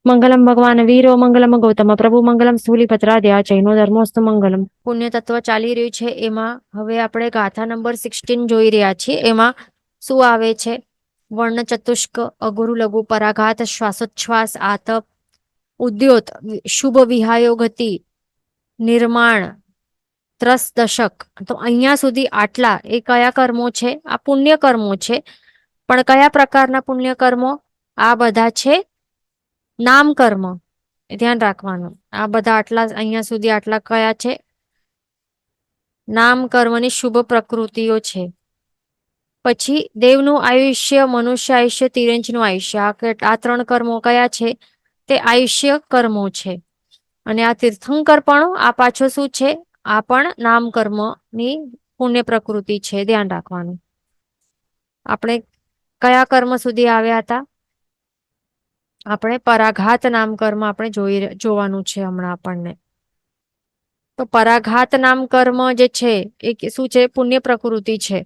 મંગલમ ભગવાન વીરો મંગલમ ગૌતમ પ્રભુ મંગલમ સ્થૂલીપત્રાદ્યા જૈનો ધર્મોસ્તુ મંગલમ. પુણ્ય તત્વ ચાલી રહ્યું છે એમાં હવે આપણે ગાથા નંબર 16 જોઈ રહ્યા છીએ. એમાં શું આવે છે? વર્ણ ચતુષ્ક, અગુરુ લઘુ, પરાઘાત, શ્વાસોચ્છ્વાસ, આતપ, ઉદ્યોત, શુભ વિહાયો ગતિ, નિર્માણ, ત્રસ દશક. તો અહીંયા સુધી આટલા એ કયા કર્મો છે? આ પુણ્ય કર્મો છે. પણ કયા પ્રકારના પુણ્ય કર્મો? આ બધા છે નામ કર્મ. ધ્યાન રાખવાનું. આ બધા આટલા અહીંયા સુધી આટલા કયા છે? નામ કર્મની શુભ પ્રકૃતિઓ છે. પછી દેવનું આયુષ્ય, મનુષ્ય આયુષ્ય, તિરંજનું આયુષ્ય. આ ત્રણ કર્મો કયા છે? તે આયુષ્ય કર્મો છે. અને આ તીર્થંકર પણ આ પાછો શું છે? આ પણ નામ કર્મની પુણ્ય પ્રકૃતિ છે. ધ્યાન રાખવાનું. આપણે કયા કર્મ સુધી આવ્યા હતા? આપણે પરાઘાત નામ કર્મ આપણે જોવાનું છે હમણાં આપણને. તો પરાઘાત નામ કર્મ જે છે એ શું છે? પુણ્ય પ્રકૃતિ છે.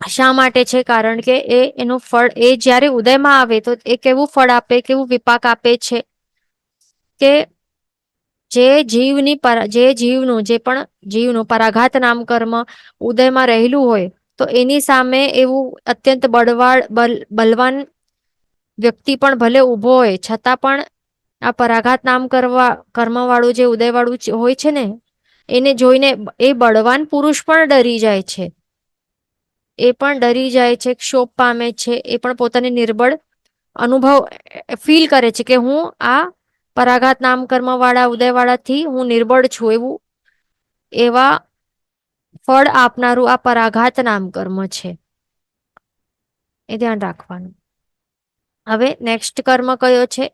શા માટે છે? કારણ કે એનું ફળ એ જ્યારે ઉદયમાં આવે તો એ કેવું ફળ આપે, કેવું વિપાક આપે છે કે જે જીવનું પરાઘાત નામ કર્મ ઉદયમાં રહેલું હોય તો એની સામે એવું અત્યંત બલવાન વ્યક્તિ પણ ભલે ઉભો હોય છતાં પણ આ પરાઘાત નામ કર્મ વાળું જે ઉદય વાળું હોય છે ને એને જોઈને એ બળવાન પુરુષ પણ ડરી જાય છે. એ પણ ડરી જાય છે, ક્ષોભ પામે છે. એ પણ પોતાની નિર્બળ અનુભવ ફીલ કરે છે કે હું આ પરાઘાત નામ કર્મ વાળા ઉદયવાળાથી હું નિર્બળ છું. એવા ફળ આપનારું આ પરાઘાત નામ કર્મ છે. એ ધ્યાન રાખવાનું. હવે નેક્સ્ટ કર્મ કયો છે?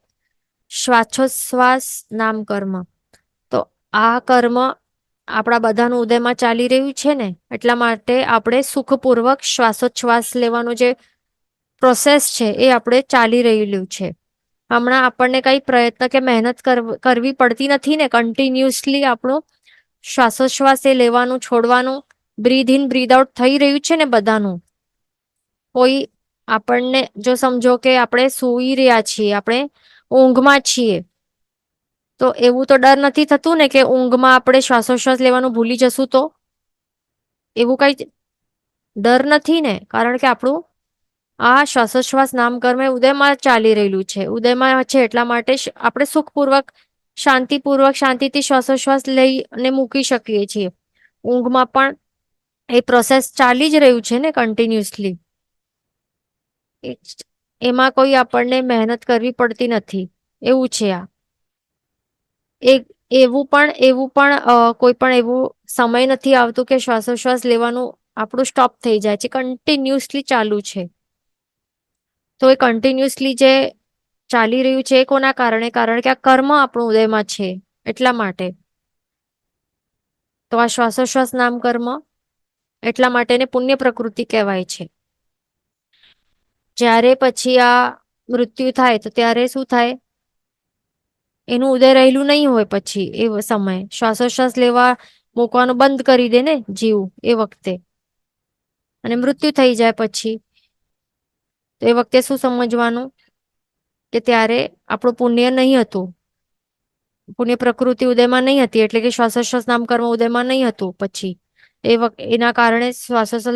શ્વાસોચ્છ્વાસ નામ કર્મ. તો આ કર્મ આપણા બધાનું ઉદયમાં ચાલી રહ્યું છે ને એટલા માટે આપણે સુખપૂર્વક શ્વાસોચ્છ્વાસ લેવાનું જે પ્રોસેસ છે એ આપણે ચાલી રહેલું છે. હમણાં આપણને કઈ પ્રયત્ન કે મહેનત કરવી પડતી નથી ને. કન્ટિન્યુઅસલી આપણું શ્વાસોચ્છ્વાસ એ લેવાનું છોડવાનું, બ્રીધ ઇન બ્રીધ આઉટ થઈ રહ્યું છે ને બધાનું. કોઈ આપણને જો સમજો કે આપણે સૂઈ રહ્યા છીએ, આપણે ઊંઘમાં છીએ, તો એવું તો ડર નથી થતું ને કે ઊંઘમાં આપણે શ્વાસોશ્વાસ લેવાનું ભૂલી જશું તો? એવું કઈ ડર નથી ને. કારણ કે આપણું આ શ્વાસોશ્વાસ નામ કર્મ ઉદયમાં ચાલી રહેલું છે. ઉદયમાં છે એટલા માટે આપણે સુખપૂર્વક શાંતિપૂર્વક શાંતિથી શ્વાસોશ્વાસ લઈ અને મૂકી શકીએ છીએ. ઊંઘમાં પણ એ પ્રોસેસ ચાલી જ રહ્યું છે ને કન્ટિન્યુઅસલી. એમાં કોઈ આપણને મહેનત કરવી પડતી નથી એવું છે આ. એવું પણ કોઈ પણ એવું સમય નથી આવતું કે શ્વાસોશ્વાસ લેવાનું આપણું સ્ટોપ થઈ જાય છે. કન્ટિન્યુઅસલી ચાલુ છે. તો એ કન્ટિન્યુઅસલી જે ચાલી રહ્યું છે એ કોના કારણે? કારણ કે આ કર્મ આપણું ઉદયમાં છે એટલા માટે. તો આ શ્વાસોશ્વાસ નામ કર્મ એટલા માટે એને પુણ્ય પ્રકૃતિ કહેવાય છે. જ્યારે પછી આ મૃત્યુ થાય તો ત્યારે શું થાય? એનું ઉદય રહેલું નહીં હોય પછી એ સમય શ્વાસોશ્વાસ લેવા મૂકવાનું બંધ કરી દે ને જીવ એ વખતે, અને મૃત્યુ થઈ જાય પછી. તો એ વખતે શું સમજવાનું કે ત્યારે આપણું પુણ્ય નહીં હતું, પુણ્ય પ્રકૃતિ ઉદયમાં નહીં હતી, એટલે કે શ્વાસોશ્વાસ નામ કર્મ ઉદયમાં નહીં હતું. પછી એના કારણે શ્વાસોશ્વાસ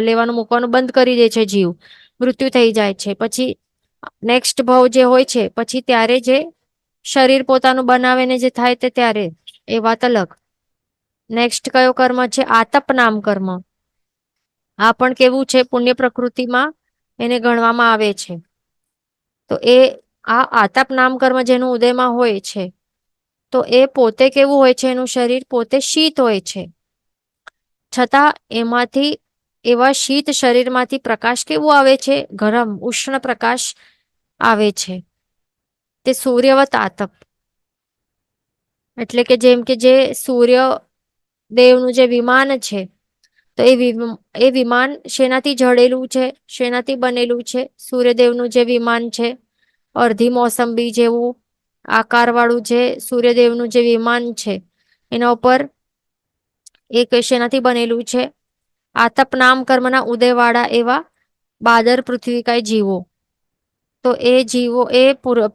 લેવાનું મૂકવાનું બંધ કરી દે છે જીવ, મૃત્યુ થઈ જાય છે. પછી નેક્સ્ટ ભાવ જે હોય છે પછી ત્યારે જે શરીર પોતાનું બનાવે ને જે થાય તે ત્યારે એ વાત અલગ. નેક્સ્ટ કયો કર્મ છે? આતપ નામ કર્મ. આ પણ કેવું છે? પુણ્ય પ્રકૃતિમાં એને ગણવામાં આવે છે. તો આ આતપ નામ કર્મ જેનું ઉદયમાં હોય છે તો એ પોતે કેવું હોય છે? એનું શરીર પોતે શીત હોય છે, છતાં એમાંથી એવા શીત શરીરમાંથી પ્રકાશ કેવું આવે છે? ગરમ ઉષ્ણ પ્રકાશ આવે છે. તે સૂર્યવત આતપ. એટલે કે જેમ કે જે સૂર્ય દેવનું જે વિમાન છે તો એ વિમાન શેનાથી જડેલું છે? શેનાથી બનેલું છે? સૂર્યદેવનું જે વિમાન છે, અડધી મોસંબી જેવું આકાર વાળું જે સૂર્યદેવનું જે વિમાન છે એના ઉપર એક શેનાથી બનેલું છે? આતપ નામ કર્મના ઉદયવાળા એવા બાદર પૃથ્વીકાય જીવો. તો એ જીવો એ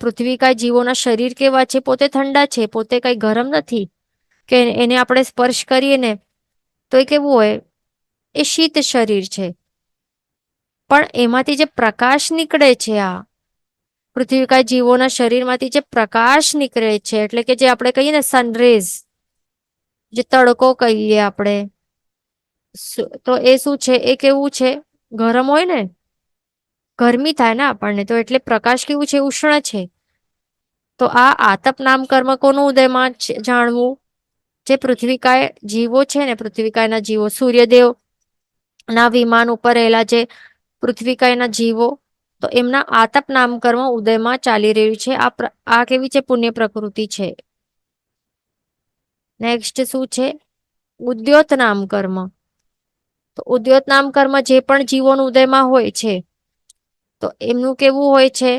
પૃથ્વીકાય જીવોના શરીર કેવા છે? પોતે ઠંડા છે, પોતે કઈ ગરમ નથી કે એને આપણે સ્પર્શ કરીએ ને તો એ કેવું હોય? એ શીત શરીર છે. પણ એમાંથી જે પ્રકાશ નીકળે છે, આ પૃથ્વીકાય જીવોના શરીરમાંથી જે પ્રકાશ નીકળે છે, એટલે કે જે આપણે કહીએ ને સનરેઝ, જે તડકો કહીએ આપણે, તો એ શું છે? એ કેવું છે? ગરમ હોય ને, ગરમી થાય ને આપણને, તો એટલે પ્રકાશ કેવું છે? ઉષ્ણ છે. તો આ આતપ નામ કર્મ કોનું ઉદયમાં જાણવું? જે પૃથ્વીકાય જીવો છે ને, પૃથ્વીકાયના જીવો, સૂર્યદેવ ના વિમાન ઉપર રહેલા જે પૃથ્વીકાયના જીવો, તો એમના આતપ નામ કર્મ ઉદયમાં ચાલી રહ્યું છે. આ કેવી છે? પુણ્ય પ્રકૃતિ છે. નેક્સ્ટ શું છે? ઉદ્યોત નામ કર્મ. તો ઉદ્યોત નામ કર્મ જે પણ જીવોનું ઉદયમાં હોય છે, તો એમનું કેવું હોય છે?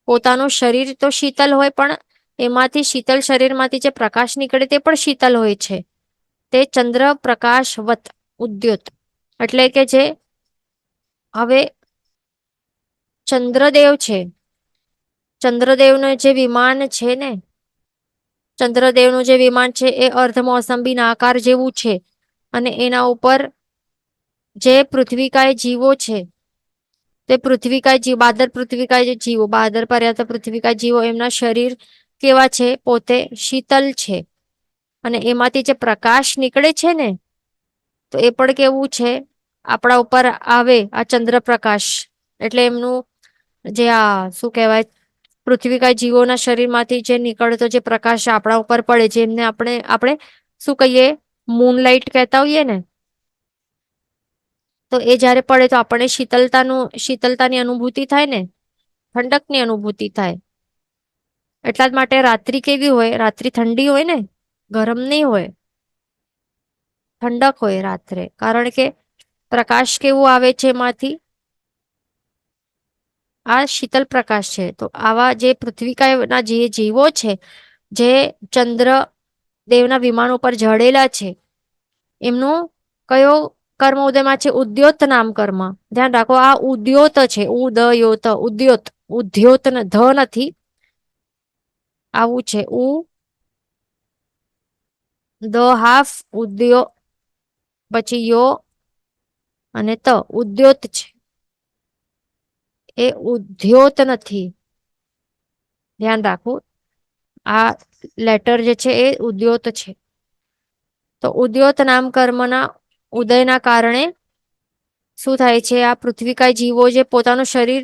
પોતાનું શરીર તો શીતલ હોય, પણ એમાંથી શીતલ શરીરમાંથી જે પ્રકાશ નીકળે તે પણ શીતલ હોય છે. તે ચંદ્ર પ્રકાશવત ઉદ્યોત, એટલે કે જે હવે ચંદ્રદેવ છે, ચંદ્રદેવનું જે વિમાન છે ને, ચંદ્રદેવનું જે વિમાન છે એ અર્ધ મોસંબીના આકાર જેવું છે. અને એના ઉપર જે પૃથ્વીકાય જીવો છે, તે પૃથ્વીકાય જીવ, બાદર પૃથ્વીકાય જે જીવો, બાદર પર્યાત પૃથ્વીકાય જીવો, એમના શરીર કેવા છે? પોતે શીતલ છે. અને એમાંથી જે પ્રકાશ નીકળે છે ને, તો એ પણ કેવું છે? આપણા ઉપર આવે આ ચંદ્રપ્રકાશ, એટલે એમનું જે આ શું કહેવાય, પૃથ્વીકાય જીવોના શરીરમાંથી જે નીકળતો જે પ્રકાશ આપણા ઉપર પડે, જેમને આપણે શું કહીએ? મૂનલાઇટ કહેતા હોઈએ ને, તો એ જયારે પડે તો આપણને શીતલતાની અનુભૂતિ થાય ને, ઠંડકની અનુભૂતિ થાય. એટલા જ માટે રાત્રિ કેવી હોય? રાત્રિ ઠંડી હોય ને, ગરમ નહીં હોય, ઠંડક હોય રાત્રે. કારણ કે પ્રકાશ કેવું આવે છે એમાંથી? આ શીતલ પ્રકાશ છે. તો આવા જે પૃથ્વીકાયના જે જીવો છે, જે ચંદ્ર દેવના વિમાનો પર જડેલા છે, એમનું કયો કર્મ ઉદયમાં છે? ઉદ્યોત નામ કર્મ. ધ્યાન રાખો, આ ઉદ્યોત છે, ઉદયોત, ઉદ્યોત, ઉદ્યોત ધ નથી, આવું છે. દ હાફ ઉદ્યો, પછી યો અને ઉદ્યોત છે. એ ઉદ્યોત નથી, ધ્યાન રાખવું. આ લેટર જે છે એ ઉદ્યોત છે. તો ઉદ્યોત નામ કર્મના ઉદયના કારણે શું થાય છે? આ પૃથ્વીકાય જીવો જે પોતાનું શરીર,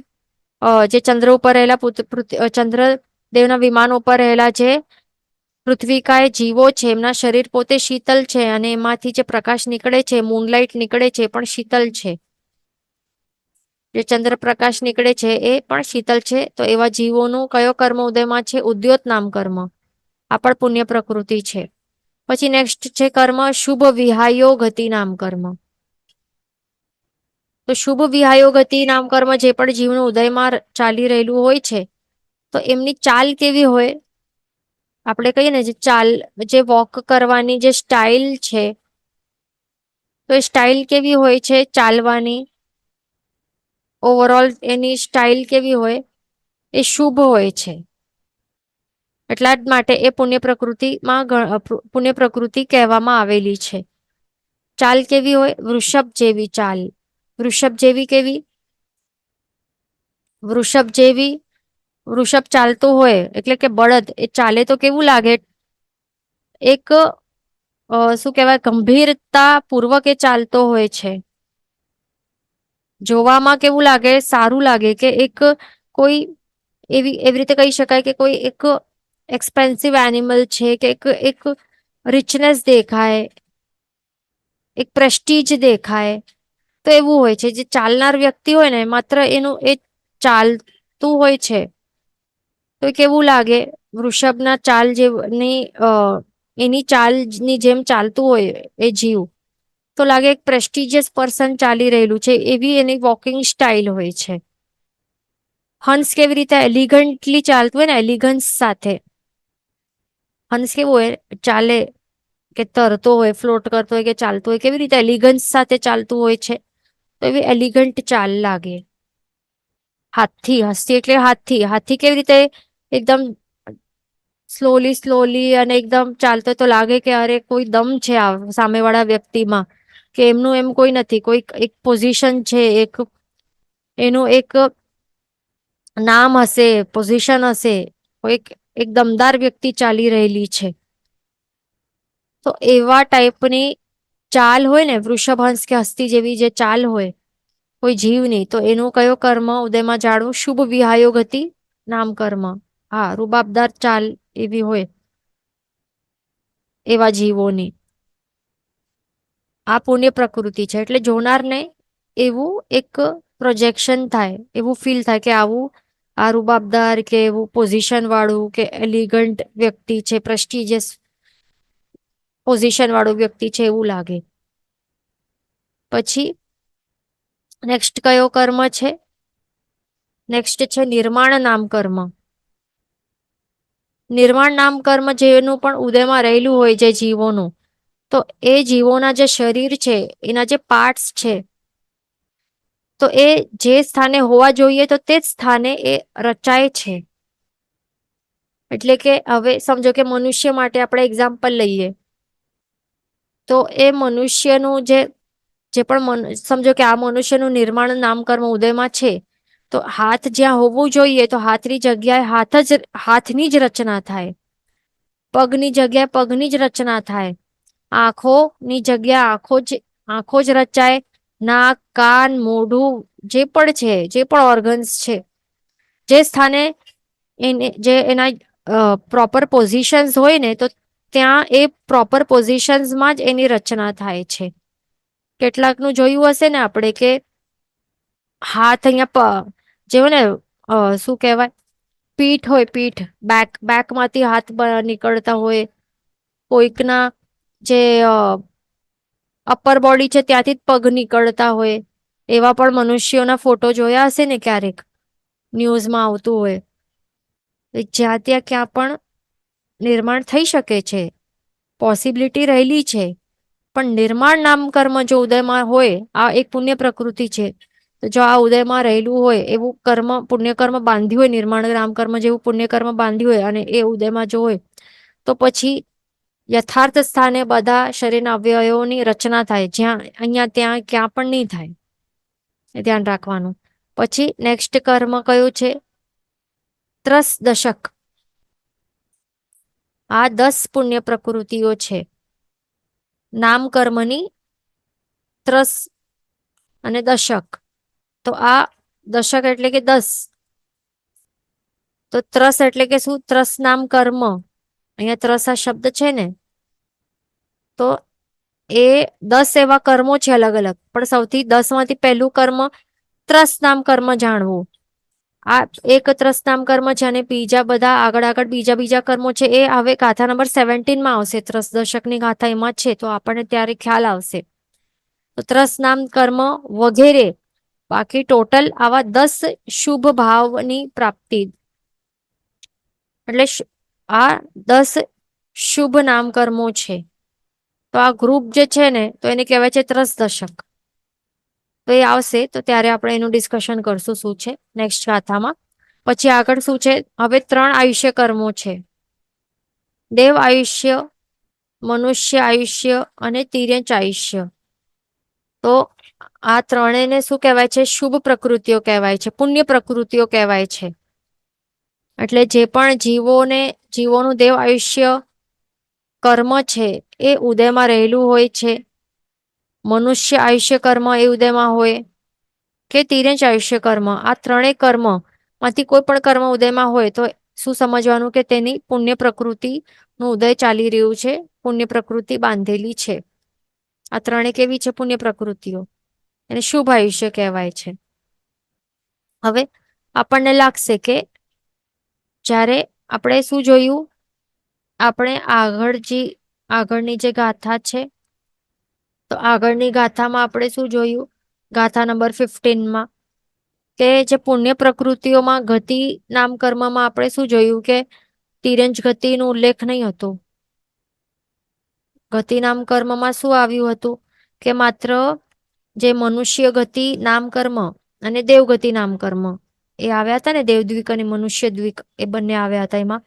જે ચંદ્ર ઉપર રહેલા ચંદ્ર દેવના વિમાન ઉપર રહેલા જે પૃથ્વીકાય જીવો છે, એમના શરીર પોતે શીતલ છે. અને એમાંથી જે પ્રકાશ નીકળે છે, મૂનલાઇટ નીકળે છે, એ પણ શીતલ છે. જે ચંદ્રપ્રકાશ નીકળે છે એ પણ શીતલ છે. તો એવા જીવોનું કયો કર્મ ઉદયમાં છે? ઉદ્યોત નામ કર્મ. આ પણ પુણ્ય પ્રકૃતિ છે. પછી નેક્સ્ટ છે કર્મ શુભ વિહાયો ગતિ નામ કર્મ. તો શુભ વિહાયો ગતિ નામ કર્મ જે પણ જીવનું ઉદયમાં ચાલી રહેલું હોય છે, તો એમની ચાલ કેવી હોય? આપણે કહીએ ને, જે ચાલ, જે વોક કરવાની જે સ્ટાઇલ છે, તો એ સ્ટાઇલ કેવી હોય છે ચાલવાની? ઓવરઓલ એની સ્ટાઇલ કેવી હોય? એ શુભ હોય છે. એટલા જ માટે એ પુણ્ય પ્રકૃતિ કહેવામાં આવેલી છે. ચાલ કેવી હોય? વૃષભ જેવી ચાલ. વૃષભ જેવી કેવી? વૃષભ જેવી, વૃષભ ચાલતું હોય એટલે કે બળદ, એ ચાલે તો કેવું લાગે? એક શું કહેવાય, ગંભીરતા પૂર્વક એ ચાલતો હોય છે. જોવામાં કેવું લાગે? સારું લાગે, કે એક કોઈ એવી રીતે કહી શકાય કે કોઈ એક એક્સપેન્સિવ એનિમલ છે, કે એક રિચનેસ દેખાય, એક પ્રેસ્ટીજ દેખાય. તો એવું હોય છે. જે ચાલનાર વ્યક્તિ હોય ને, માત્ર એનું એ ચાલતું હોય છે, તો કેવું લાગે? વૃષભના ચાલ જેવની એની ચાલની જેમ ચાલતું હોય એ જીવ, તો લાગે એક પ્રેસ્ટિજિયસ પર્સન ચાલી રહેલું છે, એવી એની વોકિંગ સ્ટાઇલ હોય છે. હંસ કેવી રીતે એલિગન્ટલી ચાલતું હોય ને, એલિગન્સ સાથે. હંસ કેવું હોય? ચાલે કે તરતો હોય, ફ્લોટ કરતો હોય, કે ચાલતો હોય, કેવી રીતે એલિગન્સ સાથે ચાલતું હોય છે, તો એવી એલિગન્ટ ચાલ લાગે. હસ્તી એટલે હાથી. હાથી કેવી રીતે એકદમ સ્લોલી અને એકદમ ચાલતો તો લાગે કે અરે કોઈ દમ છે આ સામેવાળા વ્યક્તિમાં, કે એમનું એમ કોઈ નથી, કોઈ એક પોઝિશન છે, એનું એક નામ હશે, પોઝિશન હશે, કોઈ એક દમદાર વ્યક્તિ ચાલી રહેલી છે. તો એવા ટાઈપની ચાલ હોય ને, વૃષભહંસ કે હસ્તી જેવી જે ચાલ હોય કોઈ જીવની, તો એનું કયો કર્મ ઉદયમાં જાણવું? શુભ વિહાયો ગતિ નામ કર્મ. હા, રૂબાબદાર ચાલ એવી હોય એવા જીવોની આ પુણ્ય પ્રકૃતિ છે. એટલે જોનારને એવું એક પ્રોજેક્શન થાય, એવું ફીલ થાય કે આવું આ રૂબાબદાર કે એવું પોઝિશન વાળું કે એલિગન્ટ વ્યક્તિ છે, પ્રેસ્ટિજિયસ પોઝિશન વાળું વ્યક્તિ છે એવું લાગે. પછી નેક્સ્ટ કયો કર્મ છે? નેક્સ્ટ છે નિર્માણ નામ કર્મ. નિર્માણ નામ કર્મ જેનું પણ ઉદયમાં રહેલું હોય જે જીવોનું, તો એ જીવોના જે શરીર છે, એના જે પાર્ટ્સ છે, તો એ જે સ્થાને હોવા જોઈએ તો તે જ સ્થાને એ રચાય છે. એટલે કે હવે સમજો કે મનુષ્ય માટે આપણે એક્ઝામ્પલ લઈએ, તો એ મનુષ્યનું જે પણ સમજો કે આ મનુષ્યનું નિર્માણ નામકર્મ ઉદયમાં છે, તો હાથ જ્યાં હોવું જોઈએ તો હાથની જગ્યાએ હાથની જ રચના થાય. પગની જગ્યાએ પગની જ રચના થાય. આંખોની જગ્યાએ આંખો જ રચાય. નાક, કાન, મોઢું જે પણ છે, જે પણ ઓર્ગન્સ છે, જે સ્થાને એના પ્રોપર પોઝિશન્સ હોય ને, તો ત્યાં એ પ્રોપર પોઝિશન્સમાં જ એની રચના થાય છે. કેટલાકનું જોયું હશે ને આપણે કે હાથ અહીંયા જેવો ને શું કહેવાય, પીઠ હોય, પીઠ બેકમાંથી હાથ નીકળતા હોય. કોઈકના જે અપર બોડી છે ત્યાંથી જ પગ નીકળતા હોય. એવા પણ મનુષ્યોના ફોટો જોયા હશે ને ક્યારેક, ન્યૂઝમાં આવતું હોય. જ્યાં ત્યાં ક્યાં પણ નિર્માણ થઈ શકે છે, પોસિબિલિટી રહેલી છે. પણ નિર્માણ નામ કર્મ જો ઉદયમાં હોય, આ એક પુણ્ય પ્રકૃતિ છે, તો જો આ ઉદયમાં રહેલું હોય એવું કર્મ, પુણ્યકર્મ બાંધ્યું હોય, નિર્માણ નામ કર્મ જેવું પુણ્યકર્મ બાંધ્યું હોય અને એ ઉદયમાં જો હોય, તો પછી યથાર્થ સ્થાને બધા શરીરના અવયવોની રચના થાય, જ્યાં અહીંયા ત્યાં ક્યાં પણ નહીં થાય. એ ધ્યાન રાખવાનું. પછી નેક્સ્ટ કર્મ કયું છે? ત્રસ દશક. આ 10 પુણ્ય પ્રકૃતિઓ છે નામ કર્મની. ત્રસ અને દશક, તો આ દશક એટલે કે 10. તો ત્રસ એટલે કે શું? ત્રસ નામ કર્મ. અહીંયા ત્રસ આ શબ્દ છે ને, તો એ 10 એવા કર્મો છે અલગ અલગ, પણ સૌથી 10 માંથી પહેલું કર્મ ત્રસ નામ કર્મ જાણવું. આ એક ત્રસ નામ કર્મ છે, અને બીજા બધા આગળ બીજા કર્મો છે એ હવે ગાથા નંબર 17 માં આવશે. ત્રસ દશકની ગાથા એમાં છે, તો આપણને ત્યારે ખ્યાલ આવશે. તો ત્રસ નામ કર્મ વગેરે, બાકી ટોટલ આવા 10 શુભ ભાવની પ્રાપ્તિ. એટલે આ 10 શુભ નામ કર્મો છે. તો આ ગ્રુપ જે છે ને, તો એને કહેવાય છે ત્રસ દશક. તો એ આવશે તો ત્યારે આપણે એનું ડિસ્કશન કરશું શું છે નેક્સ્ટ ગાથામાં. પછી આગળ શું છે? હવે 3 આયુષ્ય કર્મો છે: દેવ આયુષ્ય, મનુષ્ય આયુષ્ય અને તિર્યંચ આયુષ્ય. તો આ ત્રણેયને શું કહેવાય છે? શુભ પ્રકૃતિઓ કહેવાય છે, પુણ્ય પ્રકૃતિઓ કહેવાય છે. એટલે જે પણ જીવોનું દેવ આયુષ્ય કર્મ છે એ ઉદયમાં રહેલું હોય છે. મનુષ્ય આયુષ્ય કર્મ એ ઉદયમાં હોય, કે તિર્યંચ આયુષ્ય કર્મ, આ ત્રણેય કર્મ માંથી કોઈ પણ કર્મ ઉદયમાં હોય, તો શું સમજવાનું? કે તેની પુણ્ય પ્રકૃતિ નું ઉદય ચાલી રહ્યું છે, પુણ્ય પ્રકૃતિ બાંધેલી છે. આ ત્રણે કેવી છે? પુણ્ય પ્રકૃતિઓ. એને શુભ આયુષ્ય કહેવાય છે. હવે આપણને લાગશે કે જ્યારે આપણે શું જોયું, આપણે આગળની જે ગાથા છે, તો આગળની ગાથામાં આપણે શું જોયું? ગાથા નંબર 15માં કે જે પુણ્ય પ્રકૃતિઓમાં ગતિ નામ કર્મમાં આપણે શું જોયું? કે તિર્યંચ ગતિનો ઉલ્લેખ નહીં હતો. ગતિ નામ કર્મમાં શું આવ્યું હતું? કે માત્ર જે મનુષ્ય ગતિ નામ કર્મ અને દેવગતિ નામ કર્મ, એ આવ્યા હતા ને, દેવદ્વિક અને મનુષ્ય દ્વિક, એ બંને આવ્યા હતા. એમાં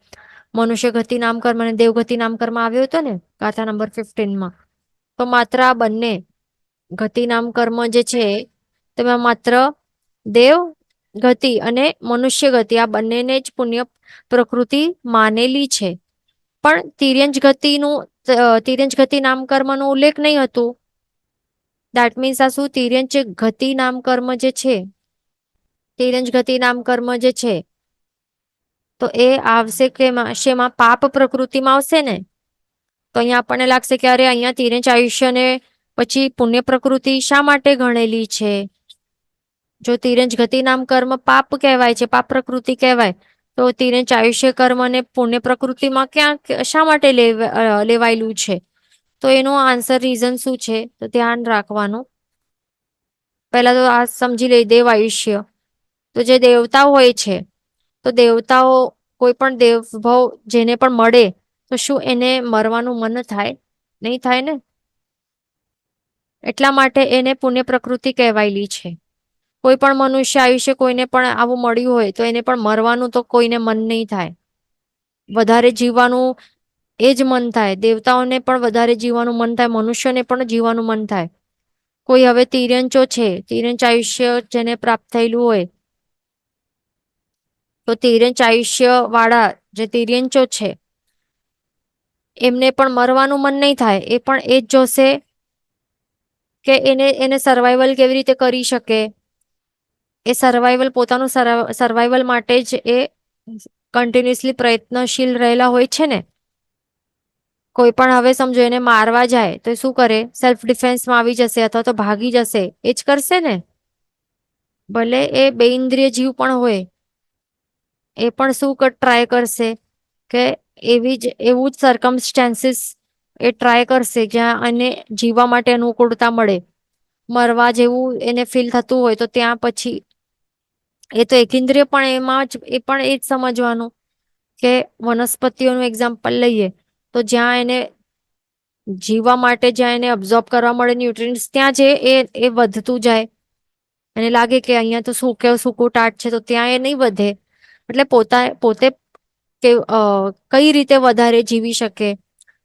મનુષ્ય ગતિ નામ કર્મ અને દેવગતિ નામ કર્મ આવ્યો હતો ને ગાથા નંબર 15 માં. તો માત્ર આ બંને ગતિ નામ કર્મ જે છે તેમાં માત્ર દેવ ગતિ અને મનુષ્ય ગતિ આ બંનેને જ પુણ્ય પ્રકૃતિ માનેલી છે. પણ તિર્યંજ ગતિ નામ કર્મનો ઉલ્લેખ નહીં હતું. દેટ મીન્સ આ શું, તિર્યંજ ગતિ નામ કર્મ જે છે, તિર્યંજ ગતિ નામ કર્મ જે છે, તો એ આવશે કે શેમાં? પાપ પ્રકૃતિમાં આવશે ને. તો અહીંયા આપણને લાગશે કે અરે અહીંયા તિર્યંજ આયુષ્યને પછી પુણ્ય પ્રકૃતિ શા માટે ગણેલી છે? જો તિર્યંજ ગતિ નામ કર્મ પાપ કહેવાય છે, પાપ પ્રકૃતિ કહેવાય, તો તિર્યંજ આયુષ્ય કર્મ અને પુણ્ય પ્રકૃતિમાં ક્યાં શા માટે લેવાયેલું છે? તો એનો આન્સર રીઝન શું છે? તો ધ્યાન રાખવાનું. પહેલા તો આ સમજી લઈ, દેવ આયુષ્ય. તો જે દેવતાઓ હોય છે, તો દેવતાઓ કોઈ પણ દેવભાવ જેને પણ મળે તો શું એને મરવાનું મન થાય? નહીં થાય ને. એટલા માટે એને પુણ્ય પ્રકૃતિ કહેવાયેલી છે. કોઈ પણ મનુષ્ય આયુષ્ય કોઈને પણ આવું મળ્યું હોય તો એને પણ મરવાનું તો કોઈને મન નહીં થાય. વધારે જીવવાનું એ જ મન થાય. દેવતાઓને પણ વધારે જીવવાનું મન થાય, મનુષ્યને પણ જીવવાનું મન થાય. કોઈ હવે તિર્યંચો છે, તિર્યંચ આયુષ્ય જેને પ્રાપ્ત થયેલું હોય, તો તિર્યંચ આયુષ્ય વાળા જે તિર્યંચો છે એમને પણ મરવાનું મન નહીં થાય. એ પણ એ જ જોશે કે એને સર્વાઈવલ કેવી રીતે કરી શકે. એ સર્વાઈવલ, પોતાનું સર્વાઈવલ માટે જ એ કન્ટિન્યુઅસલી પ્રયત્નશીલ રહેલા હોય છે ને. કોઈ પણ હવે સમજો એને મારવા જાય તો શું કરે? સેલ્ફ ડિફેન્સમાં આવી જશે અથવા તો ભાગી જશે. એ જ કરશે ને. ભલે એ બેઇન્દ્રિય જીવ પણ હોય, એ પણ શું ટ્રાય કરશે કે એવું જ સર્કમસ્ટેન્સીસ એ ટ્રાય કરશે જ્યાં એને જીવવા માટે અનુકૂળતા મળે. મરવા જેવું એને ફીલ થતું હોય તો ત્યાં પછી એ તો એકેન્દ્રિય પણ એમાં જ, એ પણ એ જ સમજવાનું કે વનસ્પતિઓનું એક્ઝામ્પલ લઈએ તો જ્યાં એને જીવવા માટે, જ્યાં એને અબ્ઝોર્બ કરવા મળે ન્યુટ્રિયન્ટ્સ, ત્યાં જે એ વધતું જાય. એને લાગે કે અહીંયા તો સૂકું ટાટ છે, તો ત્યાં એ નહીં વધે. એટલે પોતે કઈ રીતે વધારે જીવી શકે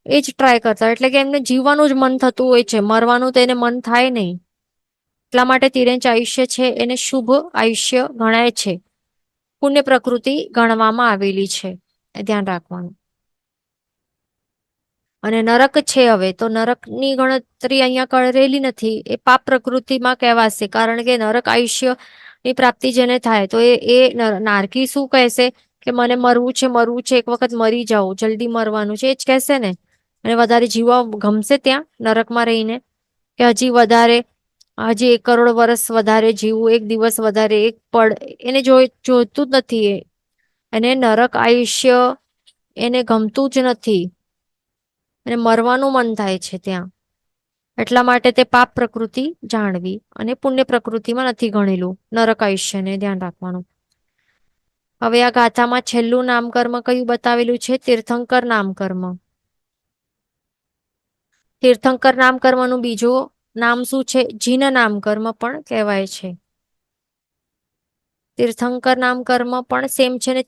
એ જ ટ્રાય કરતા. એટલે કે એમને જીવવાનું જ મન થતું હોય છે, મરવાનું તો એને મન થાય નહીં. એટલા માટે તિર્યંચ આયુષ્ય છે એને શુભ આયુષ્ય ગણાય છે, પુણ્ય પ્રકૃતિ ગણવામાં આવેલી છે. એ ધ્યાન રાખવાનું. અને નરક છે, હવે તો નરકની ગણતરી અહીંયા કરેલી નથી. એ પાપ પ્રકૃતિમાં કહેવાશે, કારણ કે નરક આયુષ્ય ની પ્રાપ્તિ જેને થાય તો એ નારકી શું કહેશે કે મને મરવું છે, એક વખત મરી જાઉં, જલ્દી મરવાનું છે, એ જ કહેશે ને. અને વધારે જીવવા ગમશે ત્યાં નરકમાં રહીને કે હજી 1 કરોડ વર્ષ વધારે જીવવું, એક દિવસ વધારે, એક પળ, એને જોઈતું જ નથી. એને નરક આયુષ્ય એને ગમતું જ નથી. અને મરવાનું મન થાય છે ત્યાં. એટલા માટે તે પાપ પ્રકૃતિ જાણવી અને પુણ્ય પ્રકૃતિમાં નથી ગણેલું નરક આયુષ્યને. ધ્યાન રાખવાનું. હવે આ ગાથામાં છેલ્લું નામકર્મ કયું બતાવેલું છે? તીર્થંકર નામકર્મ. તીર્થંકર નામકર્મનું બીજું નામ શું છે? જીન નામકર્મ પણ કહેવાય છે. તીર્થંકર નામકર્મ પણ સેમ છે ને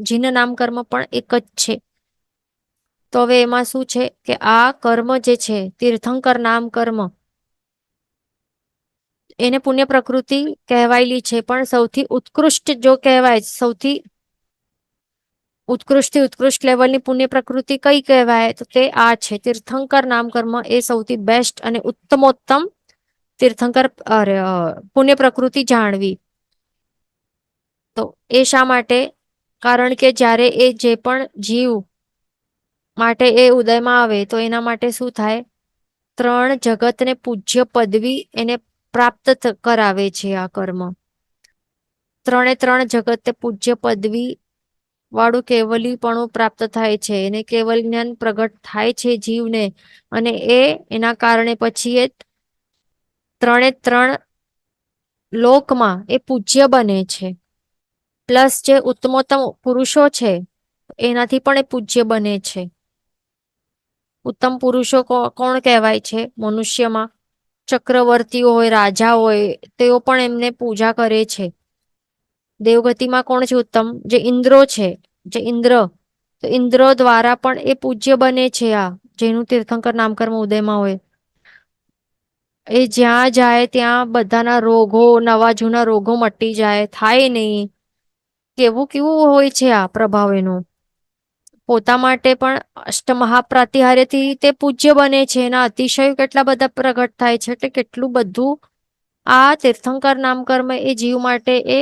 જીન નામકર્મ પણ એક જ છે. તો હવે એમાં શું છે કે આ કર્મ જે છે તીર્થંકર નામ કર્મ, એને પુણ્ય પ્રકૃતિ કહેવાયેલી છે. પણ સૌથી ઉત્કૃષ્ટ જો કહેવાય, સૌથી ઉત્કૃષ્ટ થી ઉત્કૃષ્ટ લેવલની પુણ્ય પ્રકૃતિ કઈ કહેવાય? તો તે આ છે, તીર્થંકર નામ કર્મ. એ સૌથી બેસ્ટ અને ઉત્તમોત્તમ તીર્થંકર પુણ્ય પ્રકૃતિ જાણવી. તો એ શા માટે? કારણ કે જ્યારે એ જે પણ જીવ માટે એ ઉદયમાં આવે તો એના માટે શું થાય? 3 જગતને પૂજ્ય પદવી એને પ્રાપ્ત કરાવે છે આ કર્મ. 3 જગતે પૂજ્ય પદવી વાળું કેવલીપણું પ્રાપ્ત થાય છે. એને કેવલ જ્ઞાન પ્રગટ થાય છે જીવને, અને એના કારણે પછી એ 3 લોકમાં એ પૂજ્ય બને છે. પ્લસ જે ઉત્તમોત્તમ પુરુષો છે એનાથી પણ એ પૂજ્ય બને છે. ઉત્તમ પુરુષો કોણ કહેવાય છે મનુષ્યમાં? ચક્રવર્તીઓ હોય, રાજા હોય, તેઓ પણ એમને પૂજા કરે છે. દેવગતિમાં કોણ છે ઉત્તમ? જે ઇન્દ્રો છે, જે ઇન્દ્ર. તો ઇન્દ્ર દ્વારા પણ એ પૂજ્ય બને છે. આ જેનું તીર્થંકર નામકર્મ ઉદયમાં હોય, એ જ્યાં જાય ત્યાં બધાના રોગો, નવા જૂના રોગો મટી જાય, થાય નહીં. કેવું કેવું હોય છે આ પ્રભાવ એનો. પોતા માટે પણ અષ્ટમહાપ્રાતિહાર્યથી તે પૂજ્ય બને છે. એના અતિશય કેટલા બધા પ્રગટ થાય છે. એટલે કેટલું બધું આ તીર્થંકર નામકર્મ એ જીવ માટે એ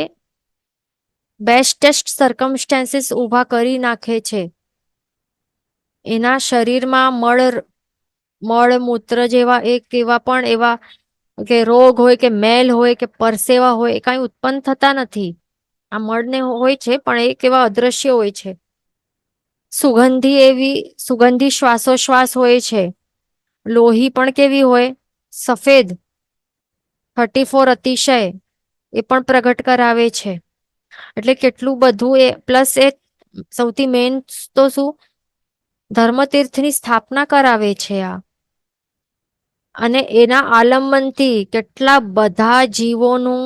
બેસ્ટેસ્ટ સર્કમસ્ટેન્સીસ ઊભા કરી નાખે છે. એના શરીરમાં મળમૂત્ર જેવા એવા પણ એવા કે રોગ હોય કે મેલ હોય કે પરસેવા હોય એ કાંઈ ઉત્પન્ન થતા નથી. આ મળને હોય છે પણ એ કેવા અદ્રશ્ય હોય છે. સુગંધી શ્વાસોશ્વાસ હોય છે. લોહી પણ કેવી હોય? સફેદ. 34 અતિશય એ પણ પ્રગટ કરાવે છે. એટલે કેટલું બધું એ પ્લસ એ સૌથી મેઇન તો શું, ધર્મતીર્થની સ્થાપના કરાવે છે આ. અને એના આલંબનથી કેટલા બધા જીવોનું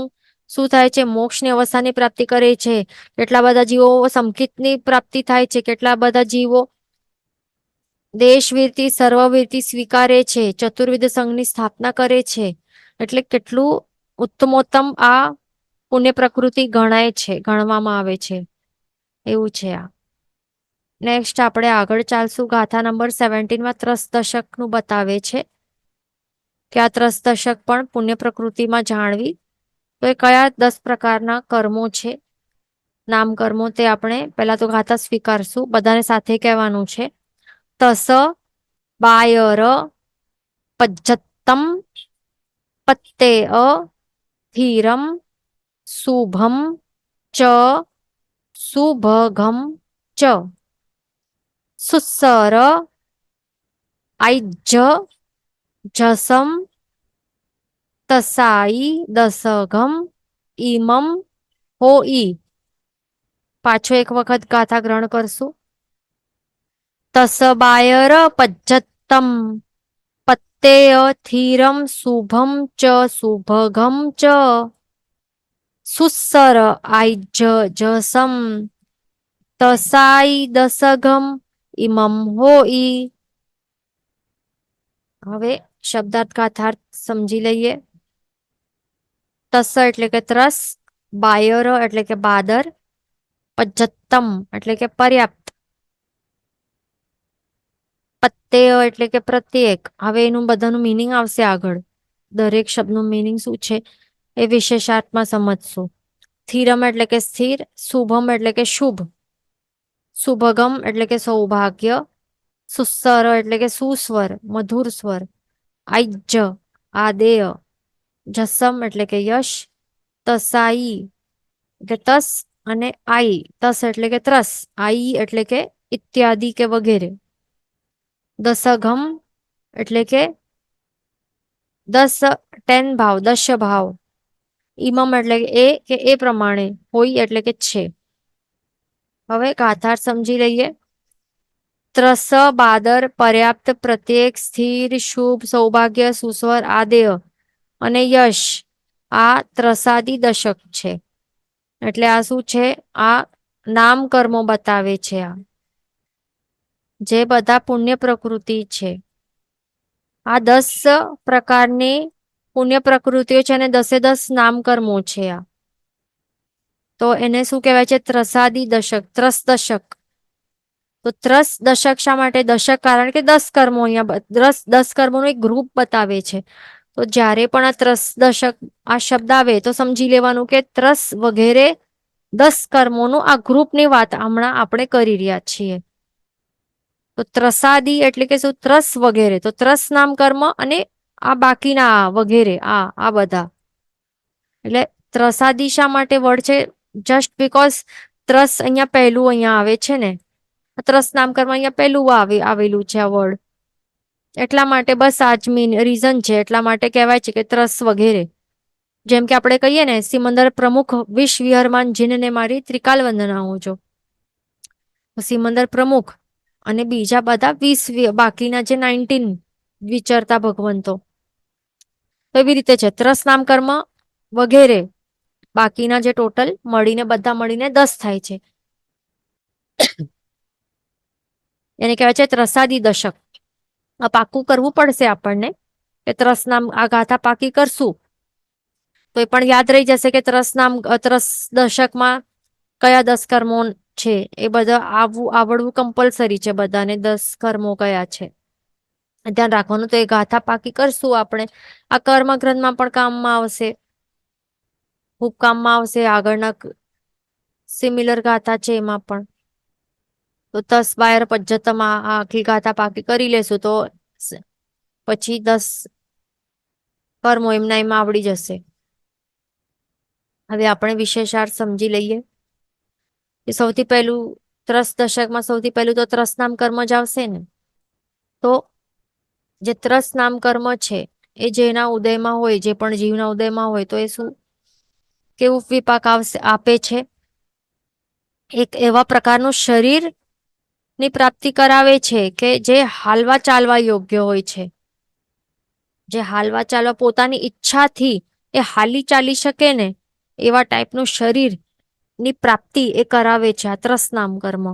શું થાય છે? મોક્ષની અવસ્થાની પ્રાપ્તિ કરે છે. કેટલા બધા જીવો સમકિતની પ્રાપ્તિ થાય છે. કેટલા બધા જીવો દેશવીરતી સર્વવીરતી સ્વીકારે છે. ચતુર્વિધ સંઘની સ્થાપના કરે છે. એટલે કેટલું ઉત્તમોત્તમ આ પુણ્ય પ્રકૃતિ ગણાય છે, ગણવામાં આવે છે. એવું છે આ. નેક્સ્ટ આપણે આગળ ચાલશું. ગાથા નંબર 17માં ત્રસ દશકનું બતાવે છે કે આ ત્રસ દશક પણ પુણ્ય પ્રકૃતિમાં જાણવી તો એ કયા 10 પ્રકારના કર્મો છે, નામ કર્મો, તે આપણે પહેલા તો ગાથા સ્વીકારશું. બધાને સાથે કહેવાનું છે. તસ બાયર પજ્જત્તમ પત્તેય ધીરમ શુભમ ચ શુભગમ ચ સુસર આઈજ્જ જસમ તસાઈ દસગમ ઈમમ હોઈ. પાછો એક વખત ગાથા ગ્રહણ કરશું. તસ બાયર પજ્જત્તમ પત્તેય થીરમ શુભમ ચ શુભગમ ચ સુસર આઈજ્જ જસમ તસાઈ દસગમ ઈમમ હોઈ. હવે શબ્દાર્થ ગાથાર્થ સમજી લઈએ. તસ એટલે કે ત્રસ, બાયર એટલે કે બાદર, પજ્જત્તમ એટલે કે પર્યાપ્ત, પત્તેય એટલે કે પ્રત્યેક. હવે એનું બધાનું મિનિંગ આવશે આગળ. દરેક શબ્દનું મિનિંગ શું છે એ વિશેષાર્થમાં સમજશું. સ્થિરમ એટલે કે સ્થિર, શુભમ એટલે કે શુભ, શુભગમ એટલે કે સૌભાગ્ય, સુસ્સર એટલે કે સુસ્વર, મધુર સ્વર, આઈજ્જ આદેય, જસમ એટલે કે યશ, તસાઈ એટલે તસ અને આઈ, તસ એટલે કે ત્રસ, આઈ એટલે કે ઇત્યાદિ કે વગેરે, દસગમ એટલે કે 10 ભાવ, દશ ભાવ, ઈમમ એટલે કે એ પ્રમાણે, હોય એટલે કે છે. હવે ગાથાર્થ સમજી લઈએ. ત્રસ બાદર પર્યાપ્ત પ્રત્યેક સ્થિર શુભ સૌભાગ્ય સુસ્વર આદેય અને યશ આ ત્રસાદી દશક છે. એટલે આ શું છે? આ નામ કર્મો બતાવે છે. આ જે બધા પુણ્ય પ્રકૃતિ છે. આ 10 પ્રકારની પુણ્ય પ્રકૃતિઓ છે અને 10 નામ કર્મો છે. આ તો એને શું કહેવાય છે? ત્રસાદી દશક, ત્રસ દશક. તો ત્રસ દશક શા માટે દશક? કારણ કે 10 કર્મો અહીંયા 10 કર્મોનું એક ગ્રુપ બતાવે છે. તો જ્યારે પણ આ ત્રસ દશક આ શબ્દ આવે તો સમજી લેવાનું કે ત્રસ વગેરે 10 કર્મોનું આ ગ્રુપની વાત હમણાં આપણે કરી રહ્યા છીએ. તો ત્રસાદી એટલે કે શું? ત્રસ વગેરે. તો ત્રસ નામ કર્મ અને આ બાકીના વગેરે આ બધા. એટલે ત્રસાદી શા માટે વર્ડ છે? જસ્ટ બીકોઝ ત્રસ અહીંયા પહેલું અહીંયા આવે છે ને, ત્રસ નામ કર્મ અહીંયા પહેલું આવેલું છે આ વર્ડ. એટલા માટે બસ આ જ રીઝન છે. એટલા માટે કહેવાય છે કે ત્રસ વગેરે. જેમ કે આપણે કહીએ ને, સિમંદર પ્રમુખ વિશ વિહરમાન જીનને મારી ત્રિકાલ વંદનાઓ જો. સિમંદર પ્રમુખ અને બીજા બધા 20 બાકીના જે 19 વિચરતા ભગવંતો. તો એવી રીતે છે ત્રસ નામ કર્મ વગેરે બાકીના જે ટોટલ મળીને બધા મળીને 10 થાય છે. એને કહેવાય છે ત્રસાદી દશક. આ પાકું કરવું પડશે આપણને કે ત્રસ નામ આ ગાથા પાકી કરશું તો એ પણ યાદ રહી જશે કે ત્રસ દશકમાં કયા 10 કર્મો છે એ બધા આવડવું કમ્પલસરી છે બધાને 10 કર્મો કયા છે ધ્યાન રાખવાનું. તો એ ગાથા પાકી કરશું આપણે. આ કર્મ ગ્રંથમાં પણ કામમાં આવશે, ખૂબ કામમાં આવશે. આગળના સિમિલર ગાથા છે એમાં પણ. તો 10 બાયર પજ્જતમાં આખી ગાથા પાકી કરી લેશું તો પછી 10 કર્મો એમના એમાં આવડી જશે. હવે આપણે વિશેષાર્થ સમજી લઈએ કે સૌથી પહેલું ત્રસ દશકમાં સૌથી પહેલું તો ત્રસ નામ કર્મ જ આવશે ને. તો જે ત્રસ નામ કર્મ છે એ જેના ઉદયમાં હોય, જે પણ જીવના ઉદયમાં હોય તો એ શું કેવું વિપાક આપે છે? એક એવા પ્રકારનું શરીર ની પ્રાપ્તિ કરાવે છે કે જે હાલવા ચાલવા યોગ્ય હોય છે. જે હાલવા ચાલવા પોતાની ઈચ્છાથી એ હાલી ચાલી શકે ને એવા ટાઈપનું શરીર ની પ્રાપ્તિ એ કરાવે છે આ ત્રસ નામ કર્મ.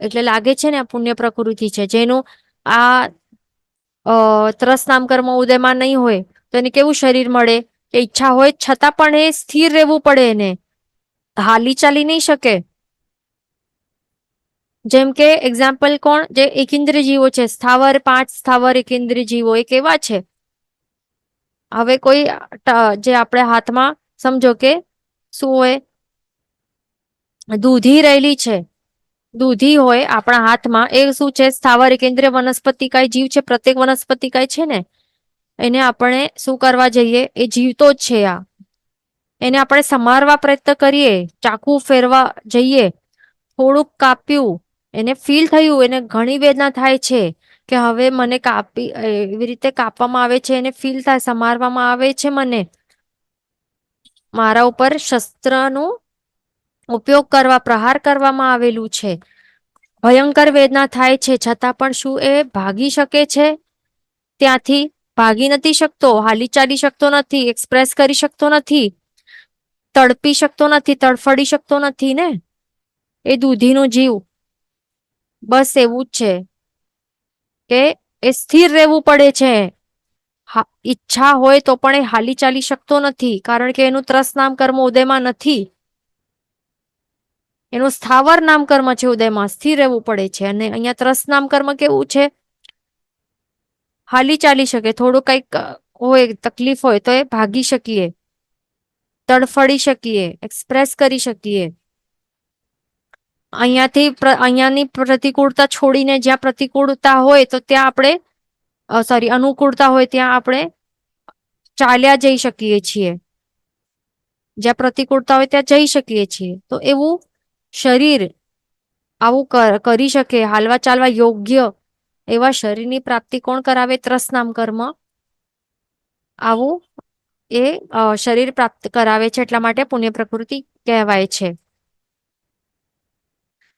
એટલે લાગે છે ને આ પુણ્ય પ્રકૃતિ છે. જેનું આ ત્રસ નામ કર્મ ઉદયમાં નહીં હોય તો એને કેવું શરીર મળે કે ઈચ્છા હોય છતાં પણ એ સ્થિર રહેવું પડે, એને હાલી ચાલી નહીં શકે. જેમ કે એક્ઝામ્પલ કોણ, જે એકેન્દ્રિય જીવો છે, સ્થાવર 5 સ્થાવર એકેન્દ્રિય જીવો એ કેવા છે? હવે કોઈ જે આપણે હાથમાં સમજો કે શું હોય, દૂધી રહેલી છે, દૂધી હોય આપણા હાથમાં, એ શું છે? સ્થાવર એકેન્દ્રિય વનસ્પતિકાય જીવ છે. પ્રત્યેક વનસ્પતિકાય છે ને એને આપણે શું કરવા જઈએ? એ જીવતો જ છે. એને આપણે સમારવા પ્રયત્ન કરીએ, ચાકુ ફેરવા જઈએ, થોડુંક કાપ્યું, એને ફીલ થયું, એને ઘણી વેદના થાય છે કે હવે મને એવી રીતે કાપવામાં આવે છે, એને ફીલ થાય, સમારવામાં આવે છે, મને મારા ઉપર શસ્ત્રનું ઉપયોગ કરવા, પ્રહાર કરવામાં આવેલું છે, ભયંકર વેદના થાય છે, છતાં પણ શું એ ભાગી શકે છે? ત્યાંથી ભાગી નથી શકતો, હાલી ચાલી શકતો નથી, એક્સપ્રેસ કરી શકતો નથી, તડપી શકતો નથી, તડફડી શકતો નથી ને એ દૂધીનો જીવ. બસ એવું જ છે કે એ સ્થિર રહેવું પડે છે. ઈચ્છા હોય તો પણ એ હાલી ચાલી શકતો નથી, કારણ કે એનું ત્રસ નામ કર્મ ઉદયમાં નથી. એનું સ્થાવર નામ કર્મ છે, ઉદયમાં સ્થિર રહેવું પડે છે. અને અહીંયા ત્રસ નામ કર્મ કેવું છે? હાલી ચાલી શકે, થોડું કંઈક હોય, તકલીફ હોય તો એ ભાગી શકીએ, તડફડી શકીએ, એક્સપ્રેસ કરી શકીએ. અહીંયાની પ્રતિકૂળતા છોડીને જ્યાં પ્રતિકૂળતા હોય તો ત્યાં આપણે અનુકૂળતા હોય ત્યાં આપણે ચાલ્યા જઈ શકીએ છીએ. જ્યાં પ્રતિકૂળતા હોય ત્યાં જઈ શકીએ છીએ. તો એવું શરીર આવું કરી શકે, હાલવા ચાલવા યોગ્ય એવા શરીરની પ્રાપ્તિ કોણ કરાવે? ત્રસ નામ કર્મ આવું એ શરીર પ્રાપ્ત કરાવે છે. એટલા માટે પુણ્ય પ્રકૃતિ કહેવાય છે.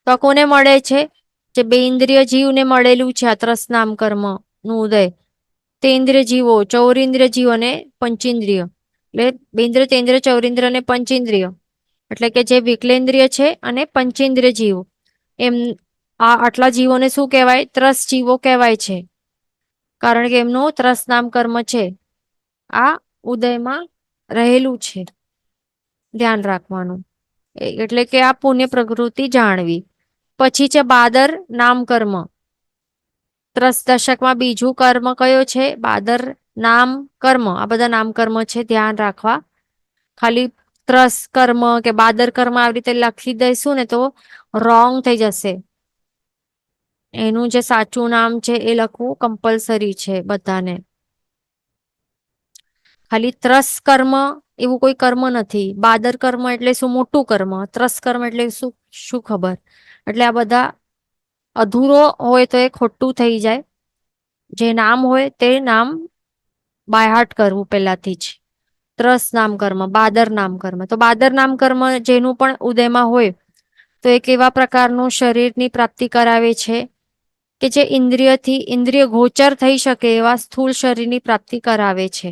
તો કોને મળે છે? જે બે ઇન્દ્રિય જીવને મળેલું છે આ ત્રસ નામ કર્મ નું ઉદય. તે ઇન્દ્રિય જીવો, ચૌરિન્દ્રિય જીવ અને પંચેન્દ્રિય. એટલે બેન્દ્રિય, તેન્દ્રિય, ચૌરિન્દ્રિય અને પંચેન્દ્રિય. એટલે કે જે વિકલેન્દ્રિય છે અને પંચેન્દ્રિય જીવ, એમ આટલા જીવોને શું કહેવાય? ત્રસ જીવો કહેવાય છે. કારણ કે એમનું ત્રસ નામ કર્મ છે આ ઉદયમાં રહેલું છે. ધ્યાન રાખવાનું. એટલે કે આ પુણ્ય પ્રકૃતિ જાણવી. પછી છે બાદર નામ કર્મ. ત્રસ દશકમાં બીજું કર્મ કયો છે? બાદર નામ કર્મ. આ બધા નામ કર્મ છે, ધ્યાન રાખવા. ખાલી ત્રસ કર્મ કે બાદર કર્મ આવી રીતે લખી દઈશું ને તો રોંગ થઈ જશે. એનું જે સાચું નામ છે એ લખવું કમ્પલસરી છે બધાને. ખાલી ત્રસ કર્મ એવું કોઈ કર્મ નથી. બાદર કર્મ એટલે શું? મોટું કર્મ. ત્રસ કર્મ એટલે શું ખબર? એટલે આ બધા અધૂરો હોય તો એ ખોટું થઈ જાય. જે નામ હોય તે નામ બાયહાટ કરવું પહેલાથી જ. ત્રસ નામ કર્મ, બાદર નામ કર્મ. તો બાદર નામ કર્મ જેનું પણ ઉદયમાં હોય તો એક એવા પ્રકારનું શરીરની પ્રાપ્તિ કરાવે છે કે જે ઇન્દ્રિય ગોચર થઈ શકે એવા સ્થૂળ શરીરની પ્રાપ્તિ કરાવે છે.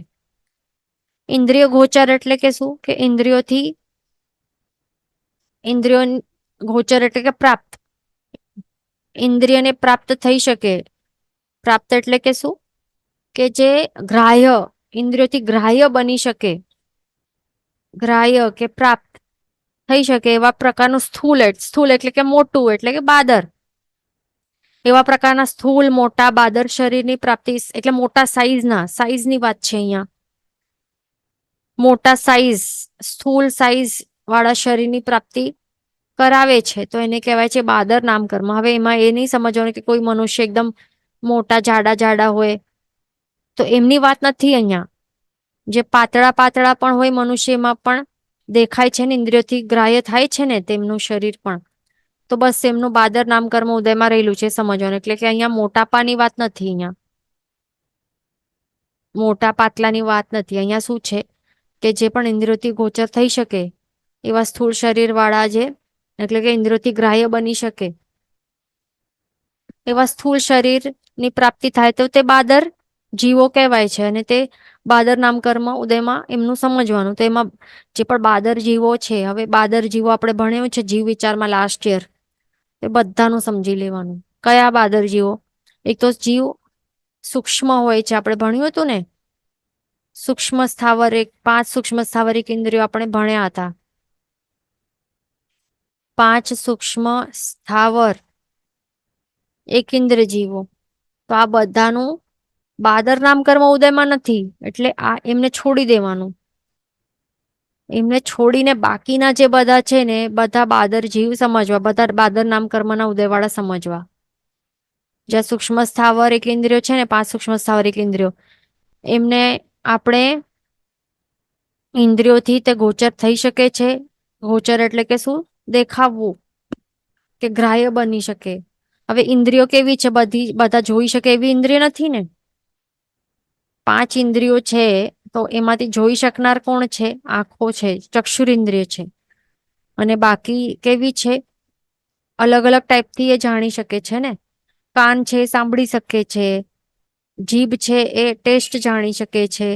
ઇન્દ્રિય ગોચર એટલે કે શું? કે ઇન્દ્રિયો ગોચર એટલે કે પ્રાપ્ત. ઇન્દ્રિયને પ્રાપ્ત થઈ શકે. પ્રાપ્ત એટલે કે શું? કે જે ગ્રાહ્ય, ઇન્દ્રિયોથી ગ્રાહ્ય બની શકે, ગ્રાહ્ય કે પ્રાપ્ત થઈ શકે એવા પ્રકારનું સ્થૂલ એટલે કે મોટું એટલે કે બાદર. એવા પ્રકારના સ્થૂલ મોટા બાદર શરીરની પ્રાપ્તિ એટલે મોટા સાઈઝની વાત છે અહીંયા. મોટા સાઈઝ, સ્થૂલ સાઈઝ વાળા શરીરની પ્રાપ્તિ કરાવે છે તો એને કહેવાય છે બાદર નામકર્મ. હવે એમાં એ નહીં સમજવાનું કે કોઈ મનુષ્ય એકદમ મોટા જાડા જાડા હોય તો એમની વાત નથી અહીંયા. જે પાતળા પાતળા પણ હોય મનુષ્ય એમાં પણ દેખાય છે ને, ઇન્દ્રિયોથી ગ્રાહ્ય થાય છે ને તેમનું શરીર પણ, તો બસ એમનું બાદર નામકર્મ ઉદયમાં રહેલું છે સમજવાનું. એટલે કે અહીંયા મોટાપાની વાત નથી. અહીંયા મોટા પાતળાની વાત નથી. અહીંયા શું છે કે જે પણ ઇન્દ્રિયોથી ગોચર થઈ શકે એવા સ્થૂળ શરીર વાળા, જે એટલે કે ઇન્દ્રિયોથી ગ્રાહ્ય બની શકે એવા સ્થૂળ શરીરની પ્રાપ્તિ થાય તો તે બાદર જીવો કહેવાય છે. અને તે બાદર નામકર્મ ઉદયમાં એમનું સમજવાનું. તો એમાં જે પણ બાદર જીવો છે, હવે બાદર જીવો આપણે ભણ્યું છે જીવ વિચારમાં લાસ્ટ યર, એ બધાનું સમજી લેવાનું. કયા બાદર જીવો? એક તો જીવ સૂક્ષ્મ હોય છે, આપણે ભણ્યું હતું ને, સૂક્ષ્મ સ્થાવર એક, 5 સૂક્ષ્મ સ્થાવરિક ઇન્દ્રિયો આપણે ભણ્યા હતા. 5 સૂક્ષ્મ સ્થાવર એક ઇન્દ્ર જીવો. તો આ બધાનું બાદર નામકર્મ ઉદયમાં નથી, એટલે આ એમને છોડી દેવાનું. એમને છોડીને બાકીના જે બધા છે ને બધા બાદર જીવ સમજવા, બધા બાદર નામકર્મના ઉદયવાળા સમજવા. જ્યાં સૂક્ષ્મ સ્થાવર એક ઇન્દ્રિયો છે ને, 5 સૂક્ષ્મ સ્થાવર એક ઇન્દ્રિયો, એમને આપણે ઇન્દ્રિયોથી તે ગોચર થઈ શકે છે. ગોચર એટલે કે શું? દેખાવવું કે ગ્રાહ્ય બની શકે. હવે ઇન્દ્રિયો કેવી છે? બધા જોઈ શકે એવી ઇન્દ્રિય નથી ને. 5 ઇન્દ્રિયો છે તો એમાંથી જોઈ શકનાર કોણ છે? આંખો છે, ચક્ષુર ઇન્દ્રિય છે. અને બાકી કેવી છે? અલગ અલગ ટાઈપથી એ જાણી શકે છે ને. કાન છે, સાંભળી શકે છે. જીભ છે એ ટેસ્ટ જાણી શકે છે.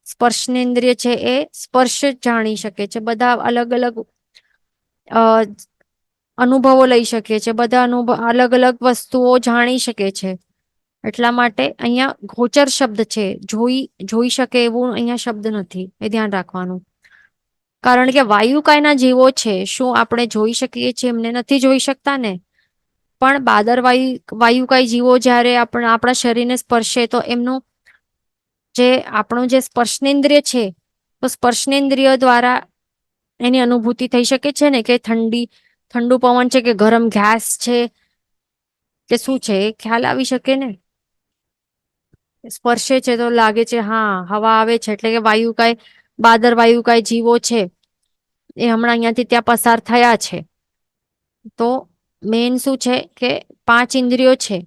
સ્પર્શનેન્દ્રિય છે એ સ્પર્શ જાણી શકે છે. બધા અલગ અલગ અનુભવો લઈ શકે છે. બધા અલગ અલગ વસ્તુઓ જાણી શકે છે. એટલા માટે અહીંયા ગોચર શબ્દ છે, જોઈ શકે એવું અહીંયા શબ્દ નથી. એ ધ્યાન રાખવાનું. કારણ કે વાયુકાયના જીવો છે, શું આપણે જોઈ શકીએ છીએ? એમને નથી જોઈ શકતા ને. પણ બાદર વાયુકાય જીવો જ્યારે આપણા શરીરને સ્પર્શે તો એમનું જે આપણું જે સ્પર્શનેન્દ્રિય છે, તો સ્પર્શનેન્દ્રિય દ્વારા એની અનુભૂતિ થઈ શકે છે ને, કે ઠંડુ પવન છે કે ગરમ ગેસ છે કે શું છે, એ ખ્યાલ આવી શકે ને. સ્પર્શે છે તો લાગે છે હા હવા આવે છે, એટલે કે બાદર વાયુકાય જીવો છે એ હમણાં અહીંયાથી ત્યાં પસાર થયા છે. તો મેન શું છે કે 5 ઇન્દ્રિયો છે,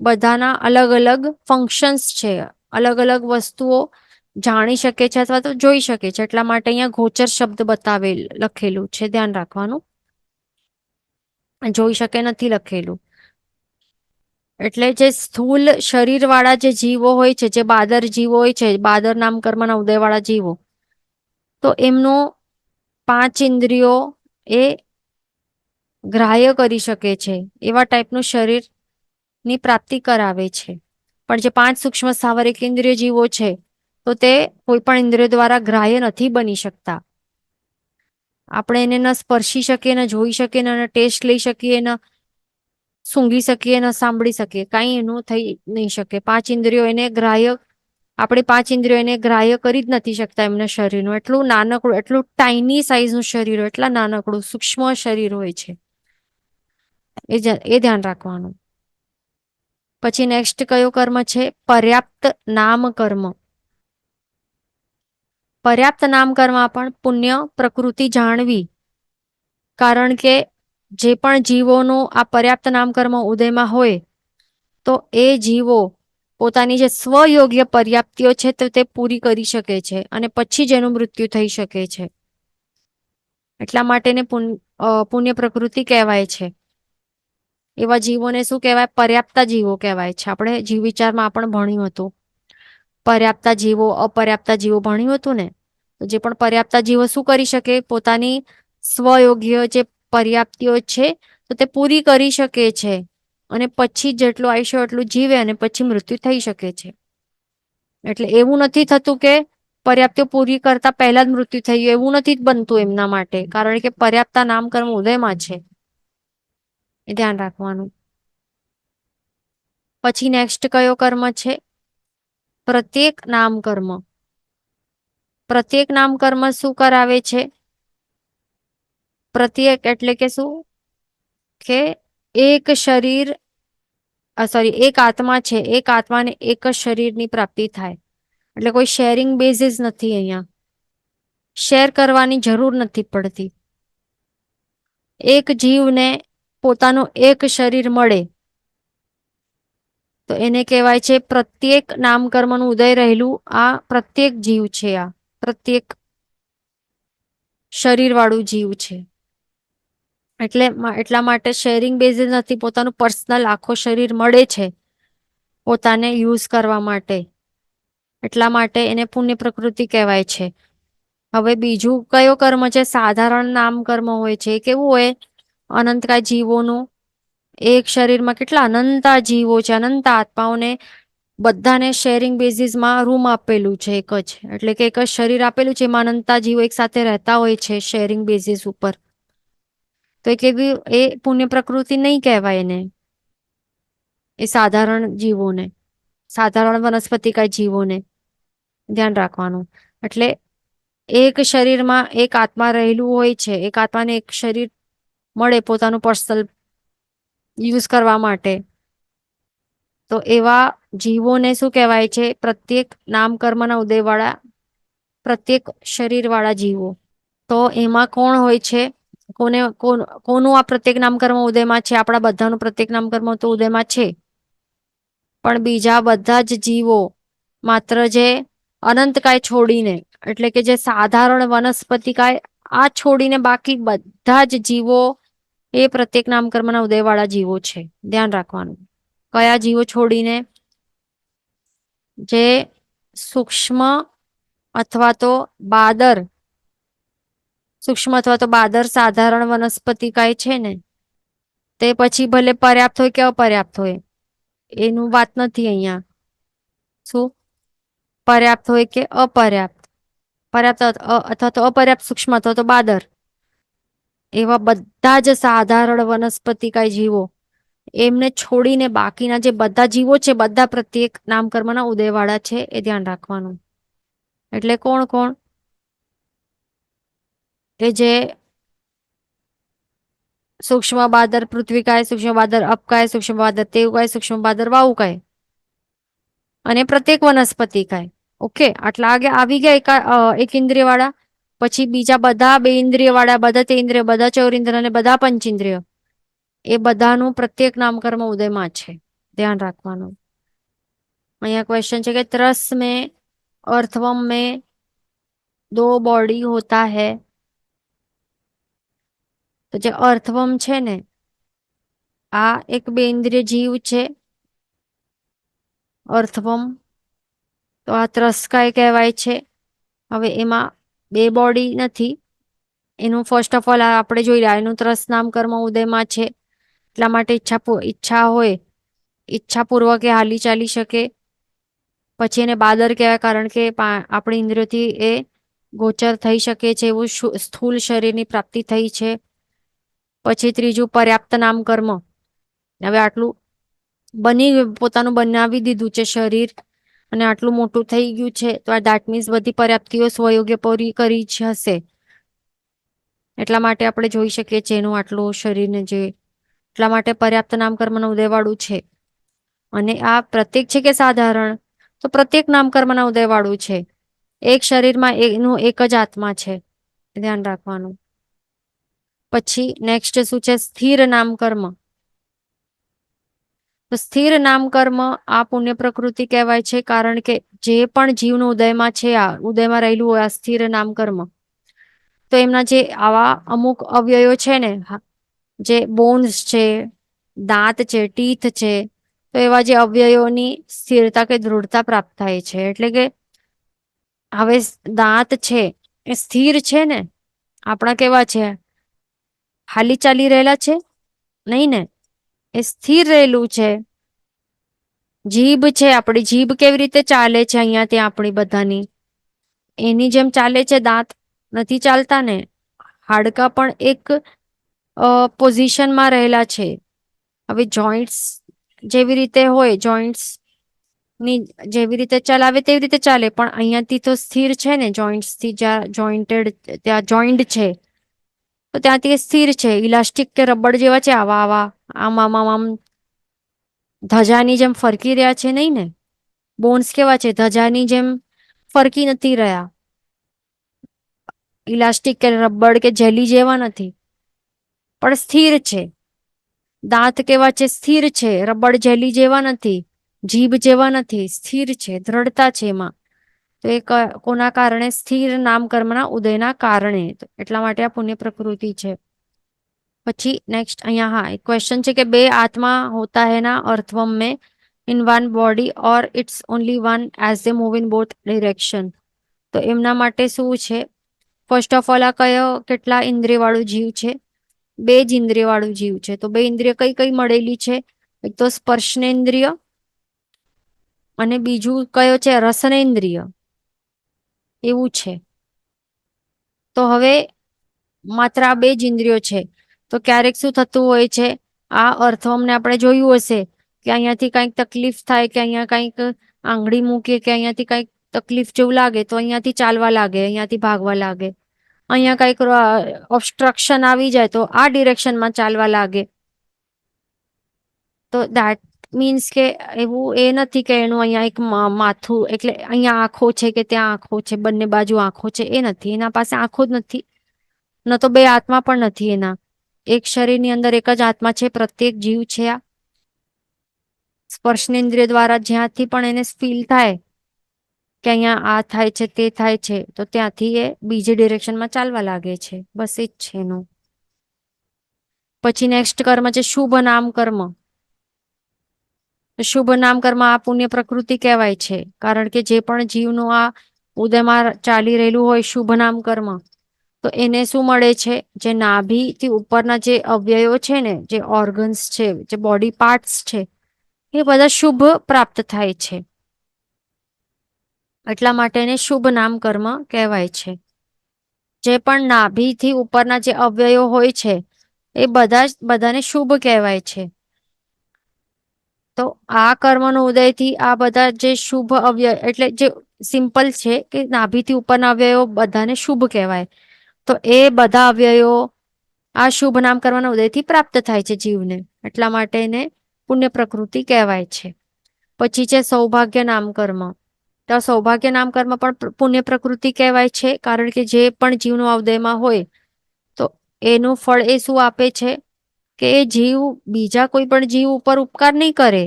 બધાના અલગ અલગ ફંક્શન્સ છે, અલગ અલગ વસ્તુઓ જાણી શકે છે અથવા તો જોઈ શકે છે. એટલા માટે અહીંયા ગોચર શબ્દ લખેલું છે, ધ્યાન રાખવાનું. જોઈ શકે નથી લખેલું. એટલે જે સ્થૂલ શરીર વાળા જે જીવો હોય છે, જે બાદર જીવો હોય છે, બાદર નામકર્મના ઉદયવાળા જીવો, તો એમનું 5 ઇન્દ્રિયો એ ગ્રાહ્ય કરી શકે છે એવા ટાઈપનું શરીરની પ્રાપ્તિ કરાવે છે. પણ જે 5 સૂક્ષ્મ સ્થાવરિક ઇન્દ્રિય જીવો છે તો તે કોઈ પણ ઇન્દ્રિય દ્વારા ગ્રાહ્ય નથી બની શકતા. આપણે એને ન સ્પર્શી શકીએ, ન જોઈ શકીએ, ન ટેસ્ટ લઈ શકીએ, ન સૂંઘી શકીએ, ન સાંભળી શકીએ, કાંઈ એનું થઈ નહીં શકે. 5 ઇન્દ્રિયો એને ગ્રાહ્ય, આપણી 5 ઇન્દ્રિયો એને ગ્રાહ્ય કરી જ નથી શકતા એમના શરીરનું. એટલું નાનકડું, એટલું ટાઈની સાઈઝનું શરીર હોય, એટલા નાનકડું સૂક્ષ્મ શરીર હોય છે. એ ધ્યાન રાખવાનું. પછી નેક્સ્ટ કયો કર્મ છે? પર્યાપ્ત નામ કર્મ. પર્યાપ્ત નામ કર્મમાં પણ પુણ્ય પ્રકૃતિ જાણવી. કારણ કે જે પણ જીવોનું આ પર્યાપ્ત નામ કર્મ ઉદયમાં હોય તો એ જીવો પોતાની જે સ્વયોગ્ય પર્યાપ્તિઓ છે તો તે પૂરી કરી શકે છે અને પછી જ એનું મૃત્યુ થઈ શકે છે. એટલા માટે પુણ્ય પ્રકૃતિ કહેવાય છે. એવા જીવોને શું કહેવાય? પર્યાપ્ત જીવો કહેવાય છે. આપણે જીવ વિચારમાં પણ ભણ્યું હતું. પર્યાપ્તા જીવો, અપર્યાપ્તા જીવો ભણ્યું હતું ને. તો જે પણ પર્યાપ્તા જીવો શું કરી શકે? પોતાની સ્વયોગ્ય જે પર્યાપ્તિઓ છે તો તે પૂરી કરી શકે છે, અને પછી જેટલું આયુષ્ય એટલું જીવે અને પછી મૃત્યુ થઈ શકે છે. એટલે એવું નથી થતું કે પર્યાપ્તિઓ પૂરી કરતા પહેલા જ મૃત્યુ થઈ ગયું, એવું નથી બનતું એમના માટે, કારણ કે પર્યાપ્તા નામકર્મ ઉદયમાં છે, એ ધ્યાન રાખવાનું. પછી નેક્સ્ટ કયો કર્મ છે? પ્રત્યેક નામ કર્મ. પ્રત્યેક નામ કર્મ શું કરાવે છે? પ્રત્યેક એટલે કે શું? કે એક શરીર, સોરી, એક આત્મા છે, એક આત્માને એક જ શરીરની પ્રાપ્તિ થાય. એટલે કોઈ શેરિંગ બેઝિસ નથી અહીંયા, શેર કરવાની જરૂર નથી પડતી. એક જીવને પોતાનું એક શરીર મળે તો એને કહેવાય છે પ્રત્યેક નામકર્મનું ઉદય રહેલું આ પ્રત્યેક જીવ છે, આ પ્રત્યેક શરીર વાળું જીવ છે. એટલે એટલા માટે શેરિંગ બેઝિસ નથી, પોતાનું પર્સનલ આખો શરીર મળે છે પોતાને યુઝ કરવા માટે, એટલા માટે એને પુણ્ય પ્રકૃતિ કહેવાય છે. હવે બીજું કયો કર્મ છે? સાધારણ નામ કર્મ હોય છે. કેવું હોય? અનંતકાય જીવોનું એક શરીરમાં કેટલા અનંતા જીવો છે, અનંત આત્માઓને બધાને શેરિંગ બેઝિસમાં રૂમ આપેલું છે એક જ, એટલે કે એક જ શરીર આપેલું છે, એમાં અનંતા જીવો એક સાથે રહેતા હોય છે શેરિંગ બેઝિસ ઉપર. તો એ કેવી, એ પુણ્ય પ્રકૃતિ નહીં કહેવાય એને, એ સાધારણ જીવોને, સાધારણ વનસ્પતિકાય જીવોને ધ્યાન રાખવાનું. એટલે એક શરીરમાં એક આત્મા રહેલું હોય છે, એક આત્માને એક શરીર મળે પોતાનું પર્સનલ યુઝ કરવા માટે, તો એવા જીવોને શું કહેવાય છે? પ્રત્યેક નામકર્મના ઉદયવાળા, પ્રત્યેક શરીરવાળા જીવો. તો એમાં કોણ હોય છે? કોનું આ પ્રત્યેક નામકર્મ ઉદયમાં છે? આપણા બધાનું પ્રત્યેક નામકર્મ તો ઉદયમાં છે, પણ બીજા બધા જ જીવો, માત્ર જે અનંતકાય છોડીને, એટલે કે જે સાધારણ વનસ્પતિકાય આ છોડીને બાકી બધા જ જીવો એ પ્રત્યેક નામકર્મના ઉદયવાળા જીવો છે. ધ્યાન રાખવાનું. કયા જીવો છોડીને? જે સૂક્ષ્મ અથવા તો બાદર, સૂક્ષ્મ અથવા તો બાદર સાધારણ વનસ્પતિકાય છે ને, તે પછી ભલે પર્યાપ્ત હોય કે અપર્યાપ્ત હોય, એનું વાત નથી અહીંયા. શું પર્યાપ્ત હોય કે અપર્યાપ્ત, પર્યાપ્ત અથવા તો અપર્યાપ્ત સૂક્ષ્મ અથવા તો બાદર, એવા બધા જ સાધારણ વનસ્પતિકાય જીવો, એમને છોડીને બાકીના જે બધા જીવો છે બધા પ્રત્યેક નામકર્મના ઉદયવાળા છે, એ ધ્યાન રાખવાનું. એટલે કોણ કોણ? કે જે સૂક્ષ્મ બાદર પૃથ્વીકાય, સૂક્ષ્મ બાદર અપકાય, સૂક્ષ્મ બાદર તેવકાય, સૂક્ષ્મ બાદર વાયુકાય અને પ્રત્યેક વનસ્પતિકાય. ઓકે, આટલા આગે આવી ગયા એક ઇન્દ્રિય વાળા. પછી બીજા બધા બે ઇન્દ્રિય વાળા, બધા તે ઇન્દ્રિય, બધા ચૌરિન્દ્ર અને બધા પંચેન્દ્રિય, એ બધાનું પ્રત્યેક નામકર્મ ઉદયમાં છે, ધ્યાન રાખવાનું. અહીંયા ક્વેશ્ચન છે કે ત્રસ में अर्थवम में दो बॉडी होता है, તો જે અર્થવમ છે ને, આ એક બેન્દ્રિય જીવ છે અર્થવમ, તો આ ત્રસ્કાય કહેવાય છે. હવે એમાં બે બોડી નથી, એનું ફર્સ્ટ ઓફ ઓલ આપણે જોઈ રહ્યા, એનું ત્રસ નામ કર્મ ઉદયમાં છે, એટલા માટે ઈચ્છા હોય, ઈચ્છાપૂર્વક એ હાલી ચાલી શકે. પછી એને બાદર કહેવાય, કારણ કે આપણી ઇન્દ્રિયોથી એ ગોચર થઈ શકે છે એવું સ્થૂળ શરીરની પ્રાપ્તિ થઈ છે. પછી ત્રીજું પર્યાપ્ત નામ કર્મ. હવે આટલું પોતાનું બનાવી દીધું છે શરીર, અને આટલું મોટું થઈ ગયું છે, તો આ દેટ મીન્સ બધી પર્યાપ્તિઓ સ્વયોગ્ય પૂરી કરી હશે, એટલા માટે આપણે જોઈ શકીએ છીએ એનું આટલું શરીરને જે, એટલા માટે પર્યાપ્ત નામ કર્મનું ઉદયવાળું છે. અને આ પ્રત્યેક છે કે સાધારણ? તો પ્રત્યેક નામ કર્મના ઉદયવાળું છે. એક શરીરમાં એનું એક જ આત્મા છે, ધ્યાન રાખવાનું. પછી નેક્સ્ટ શું છે? સ્થિર નામ કર્મ. તો સ્થિર નામ કર્મ આ પુણ્ય પ્રકૃતિ કહેવાય છે, કારણ કે જે પણ જીવનું ઉદયમાં છે, આ ઉદયમાં રહેલું હોય આ સ્થિર નામ કર્મ, તો એમના જે આવા અમુક અવયવો છે ને, જે બોન્સ છે, દાંત છે, ટીથ છે, તો તો એવા જે અવયવોની સ્થિરતા કે દૃઢતા પ્રાપ્ત થાય છે. એટલે કે હવે દાંત છે એ સ્થિર છે ને, આપણા કેવા છે, હાલી ચાલી રહેલા છે નહીં ને, એ સ્થિર રહેલું છે. જીભ છે, આપણી જીભ કેવી રીતે ચાલે છે અહીંયા ત્યાં આપણી બધાની, એની જેમ ચાલે છે. દાંત નથી ચાલતા ને. હાડકા પણ એક પોઝિશનમાં રહેલા છે. હવે જોઈન્ટ્સ જેવી રીતે હોય, જોઈન્ટ્સ ની જેવી રીતે ચલાવે તેવી રીતે ચાલે, પણ અહીંયાથી તો સ્થિર છે ને, જોઈન્ટ્સ થી જ્યાં જોઈન્ટેડ ત્યાં જોઈન્ટ છે તો ત્યાંથી સ્થિર છે. ઇલાસ્ટિક કે રબડ જેવા છે, આવા આવા આમ આમ આમ આમ ધજાની જેમ ફરકી રહ્યા છે નહીં ને. બોન્સ કેવા છે, ધજાની જેમ ફરકી નથી રહ્યા. ઇલાસ્ટિક કે રબડ કે જેલી જેવા નથી, પણ સ્થિર છે. દાંત કેવા છે, સ્થિર છે. રબડ જેલી જેવા નથી, જીભ જેવા નથી, સ્થિર છે, દ્રઢતા છે એમાં. તો એ કોના કારણે? સ્થિર નામકર્મના ઉદયના કારણે. એટલા માટે આ પુણ્ય પ્રકૃતિ છે. પછી નેક્સ્ટ અહીંયા હા એક ક્વેશ્ચન છે કે બે આત્મા હોતા હૈ ના અर्थवम में in one body or it's only one as they move in both direction. તો એમના માટે શું છે? ફર્સ્ટ ઓફ ઓલ, આ કયો કેટલા ઇન્દ્રિય વાળું જીવ છે? બે જ ઇન્દ્રિય વાળું જીવ છે. તો બે ઇન્દ્રિય કઈ કઈ મળેલી છે? એક તો સ્પર્શનેન્દ્રિય અને બીજું કયો છે? રસનેન્દ્રિય. એવું છે. તો હવે માત્ર આ બે જ ઇન્દ્રિયો છે. તો ક્યારેક શું થતું હોય છે, આ અર્થવમને આપણે જોયું હશે કે અહીંયાથી કંઈક તકલીફ થાય, કે અહીંયા કંઈક આંગળી મૂકીએ, કે અહીંયાથી કંઈક તકલીફ જેવું લાગે તો અહીંયાથી ચાલવા લાગે, અહીંયાથી ભાગવા લાગે. અહીંયા કંઈક ઓબ્સ્ટ્રક્શન આવી જાય તો આ ડિરેક્શનમાં ચાલવા લાગે. તો દેટ મીન્સ કે એવું એ નથી કે એનું અહીંયા એક માથું, એટલે અહીંયા આંખો છે કે ત્યાં આંખો છે, બંને બાજુ આંખો છે, એ નથી. એના પાસે આંખો જ નથી, ન તો બે આત્મા પણ નથી એના. એક શરીરની અંદર એક જ આત્મા છે, પ્રત્યેક જીવ છે. આ સ્પર્શનેન્દ્રિય દ્વારા જ્યાંથી પણ એને ફીલ થાય કે અહીંયા આ થાય છે, તે થાય છે, તો ત્યાંથી એ બીજી ડિરેક્શનમાં ચાલવા લાગે છે. બસ એ જ છે એનું. પછી નેક્સ્ટ કર્મ છે શુભ નામ કર્મ. શુભ નામ કર્મ આ પુણ્ય પ્રકૃતિ કહેવાય છે, કારણ કે જે પણ જીવનું આ ઉદયમાં ચાલી રહેલું હોય શુભ નામ કર્મ, તો એને શું મળે છે? જે નાભીથી ઉપરના જે અવયવો છે ને, જે ઓર્ગન્સ છે, જે બોડી પાર્ટ્સ છે, એ બધા શુભ પ્રાપ્ત થાય છે. એટલા માટે એને શુભ નામ કર્મ કહેવાય છે. જે પણ નાભીથી ઉપરના જે અવયવો હોય છે એ બધાને શુભ કહેવાય છે. તો આ કર્મનો ઉદયથી આ બધા જે શુભ અવયવ, એટલે જે સિમ્પલ છે કે નાભીથી ઉપરના અવયવો બધાને શુભ કહેવાય. તો એ બધા અવયવો આ શુભ નામ કર્મના ઉદયથી પ્રાપ્ત થાય છે જીવને. એટલા માટે એને પુણ્ય પ્રકૃતિ કહેવાય છે. પછી છે સૌભાગ્ય નામ કર્મ. તો સૌભાગ્ય નામ કર્મ પણ પુણ્ય પ્રકૃતિ કહેવાય છે, કારણ કે જે પણ જીવનું ઉદયમાં હોય તો એનું ફળ એ શું આપે છે કે એ જીવ બીજા કોઈ પણ જીવ ઉપર ઉપકાર નહીં કરે,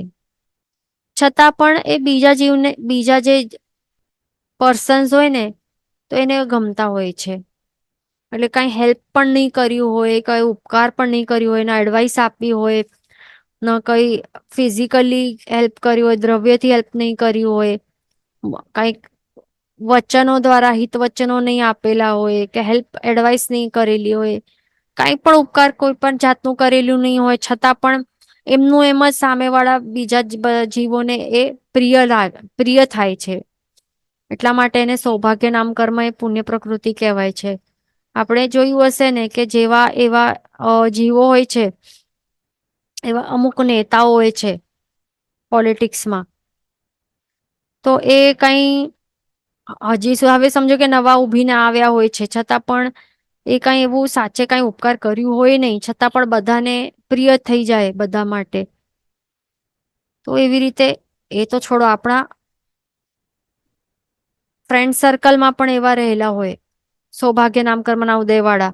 છતાં પણ એ બીજા જીવને, બીજા જે પર્સન્સ હોય ને, તો એને ગમતા હોય છે. એટલે કઈ હેલ્પ પણ નહીં કર્યું હોય, કઈ ઉપકાર પણ નહીં કર્યું હોય, ના એડવાઇસ આપી હોય, ન કઈ ફિઝિકલી હેલ્પ કર્યું હોય, દ્રવ્યથી હેલ્પ નહીં કર્યું હોય, કઈક વચનો દ્વારા હિત વચનો નહીં આપેલા હોય, કે હેલ્પ એડવાઇસ નહીં કરેલી હોય, કઈ પણ ઉપકાર કોઈ પણ જાતનું કરેલું નહીં હોય, છતાં પણ એમનું એમ જ સામેવાળા બીજા જીવોને એ પ્રિય થાય છે. એટલા માટે એને સૌભાગ્ય નામ કર્મ એ પુણ્ય પ્રકૃતિ કહેવાય છે. આપણે જોયું હશે ને કે જેવા એવા જીવો હોય છે, એવા અમુક નેતાઓ હોય છે પોલિટિક્સમાં, તો એ કઈ હજી હવે સમજો કે નવા ઉભીને આવ્યા હોય છે, છતાં પણ એ કઈ એવું સાચે કઈ ઉપકાર કર્યું હોય નહીં, છતાં પણ બધાને પ્રિય થઈ જાય બધા માટે. તો એવી રીતે એ તો છોડો, આપણા ફ્રેન્ડ સર્કલમાં પણ એવા રહેલા હોય સૌભાગ્ય નામ કર્મના ઉદયવાળા,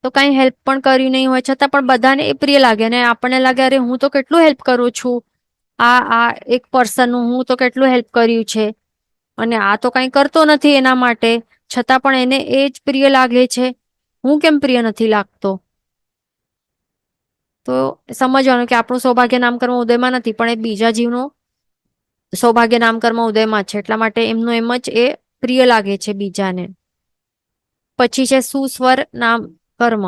તો કઈ હેલ્પ પણ કર્યું નહીં હોય, છતાં પણ બધાને એ પ્રિય લાગે, અને આપણને લાગે અરે હું તો કેટલું હેલ્પ કરું છું, આ એક પર્સનનું હું તો કેટલું હેલ્પ કર્યું છે, અને આ તો કઈ કરતો નથી એના માટે, છતાં પણ એને એ જ પ્રિય લાગે છે. હું કેમ પ્રિય નથી લાગતો? તો સમજવાનું કે આપણું સૌભાગ્ય નામ કર્મ ઉદયમાં નથી, પણ એ બીજા જીવનું સૌભાગ્ય નામ કર્મ ઉદયમાં છે, એટલા માટે એમનું એમ જ એ પ્રિય લાગે છે બીજાને. પછી છે સુસ્વર નામ કર્મ.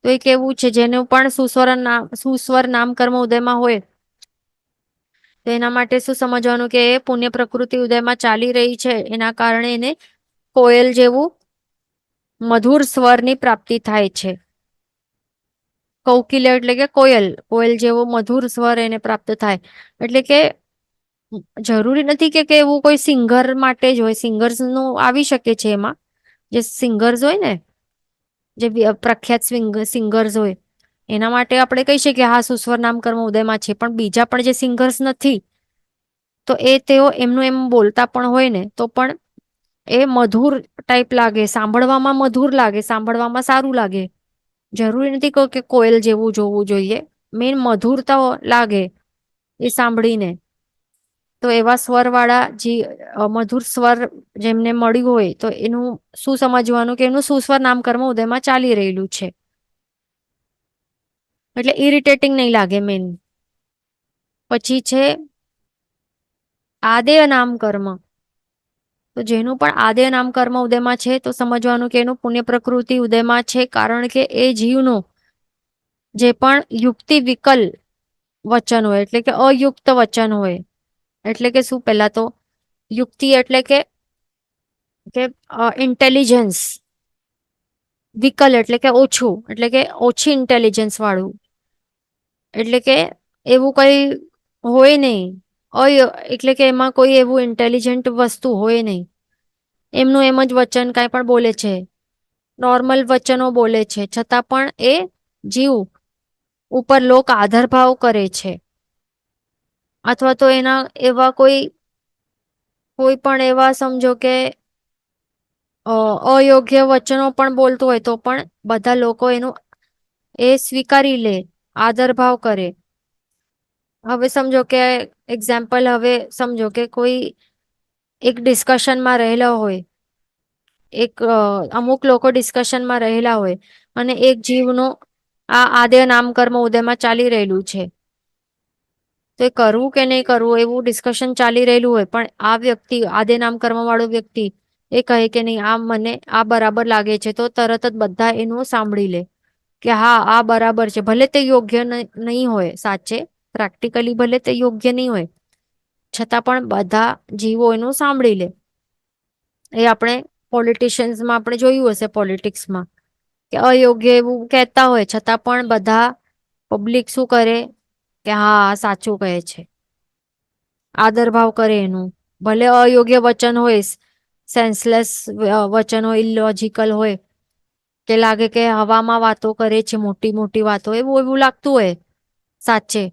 તો એક એવું છે જેનું પણ સુસ્વર નામ કર્મ ઉદયમાં હોય, તો એના માટે શું સમજવાનું કે એ પુણ્ય પ્રકૃતિ ઉદયમાં ચાલી રહી છે, એના કારણે એને કોયલ જેવું મધુર સ્વરની પ્રાપ્તિ થાય છે. કૌકિલ્ય એટલે કે કોયલ, કોયલ જેવો મધુર સ્વર એને પ્રાપ્ત થાય. એટલે કે જરૂરી નથી કે એવું કોઈ સિંગર માટે જ હોય, સિંગર્સ નું આવી શકે છે એમાં, જે સિંગર્સ હોય ને, જે પ્રખ્યાત સિંગર્સ હોય એના માટે આપણે કહી શકીએ હા સુસ્વર નામ કર્મ ઉદયમાં છે, પણ બીજા પણ જે સિંગર્સ નથી, તો એ તેઓ એમનું એમ બોલતા પણ હોય ને તો પણ એ મધુર ટાઈપ લાગે, સાંભળવામાં મધુર લાગે, સાંભળવામાં સારું લાગે. જરૂરી નથી કહું કે કોયલ જેવું જોવું જોઈએ, મેન મધુરતા લાગે એ સાંભળીને. તો એવા સ્વર વાળા જે મધુર સ્વર જેમને મળ્યું હોય, તો એનું શું સમજવાનું કે એનું સુસ્વર નામ કર્મ ઉદયમાં ચાલી રહેલું છે, એટલે ઇરિટેટિંગ નહીં લાગે મેન. પછી છે આદેય નામ કર્મ. તો જેનું પણ આદેય નામ કર્મ ઉદયમાં છે, તો સમજવાનું કે એનું પુણ્ય પ્રકૃતિ ઉદયમાં છે, કારણ કે એ જીવનું જે પણ યુક્તિ વિકલ વચન હોય, એટલે કે અયુક્ત વચન હોય, એટલે કે શું, પહેલા તો યુક્તિ એટલે કે ઇન્ટેલિજન્સ, વિકલ એટલે કે ઓછું, એટલે કે ઓછી ઇન્ટેલિજન્સ વાળું, એટલે કે એવું કઈ હોય નહીં, એટલે કે એમાં કોઈ એવું ઇન્ટેલિજન્ટ વસ્તુ હોય નહીં. એમનું એમ જ વચન કાંઈ પણ બોલે છે, નોર્મલ વચનો બોલે છે, છતાં પણ એ જીવ ઉપર લોક આદર ભાવ કરે છે. અથવા તો એના એવા કોઈ પણ એવા સમજો કે અયોગ્ય વચનો પણ બોલતું હોય, તો પણ બધા લોકો એનું એ સ્વીકારી લે, આદર ભાવ કરે. હવે સમજો કે એક્ઝામ્પલ, હવે સમજો કે કોઈ એક ડિસ્કશનમાં રહેલા હોય, અમુક લોકો ડિસ્કશનમાં રહેલા હોય, અને એક જીવનું આ આદ્ય નામ કર્મ ઉદયમાં ચાલી રહેલું છે, તો એ કરવું કે નહીં કરવું એવું ડિસ્કશન ચાલી રહેલું હોય, પણ આ વ્યક્તિ, આદ્ય નામ કર્મ વાળો વ્યક્તિ, એ કહે કે નહીં આ મને આ બરાબર લાગે છે, તો તરત જ બધા એનું સાંભળી લે કે હા આ બરાબર છે, ભલે તે યોગ્ય નહીં હોય સાચે, પ્રેક્ટિકલી ભલે તે યોગ્ય નહીં હોય, છતાં પણ બધા જીવો એનું સાંભળી લે. એ આપણે પોલિટિશિયન્સમાં આપણે જોયું હશે, પોલિટિક્સમાં કે અયોગ્ય એવું કહેતા હોય, છતાં પણ બધા પબ્લિક શું કરે કે હા સાચું કહે છે, આદર ભાવ કરે એનું, ભલે અયોગ્ય વચન હોય, સેન્સલેસ વચન હોય, ઇલોજિકલ હોય, કે લાગે કે હવામાં વાતો કરે છે, મોટી મોટી વાતો, એવું એવું લાગતું હોય સાચે,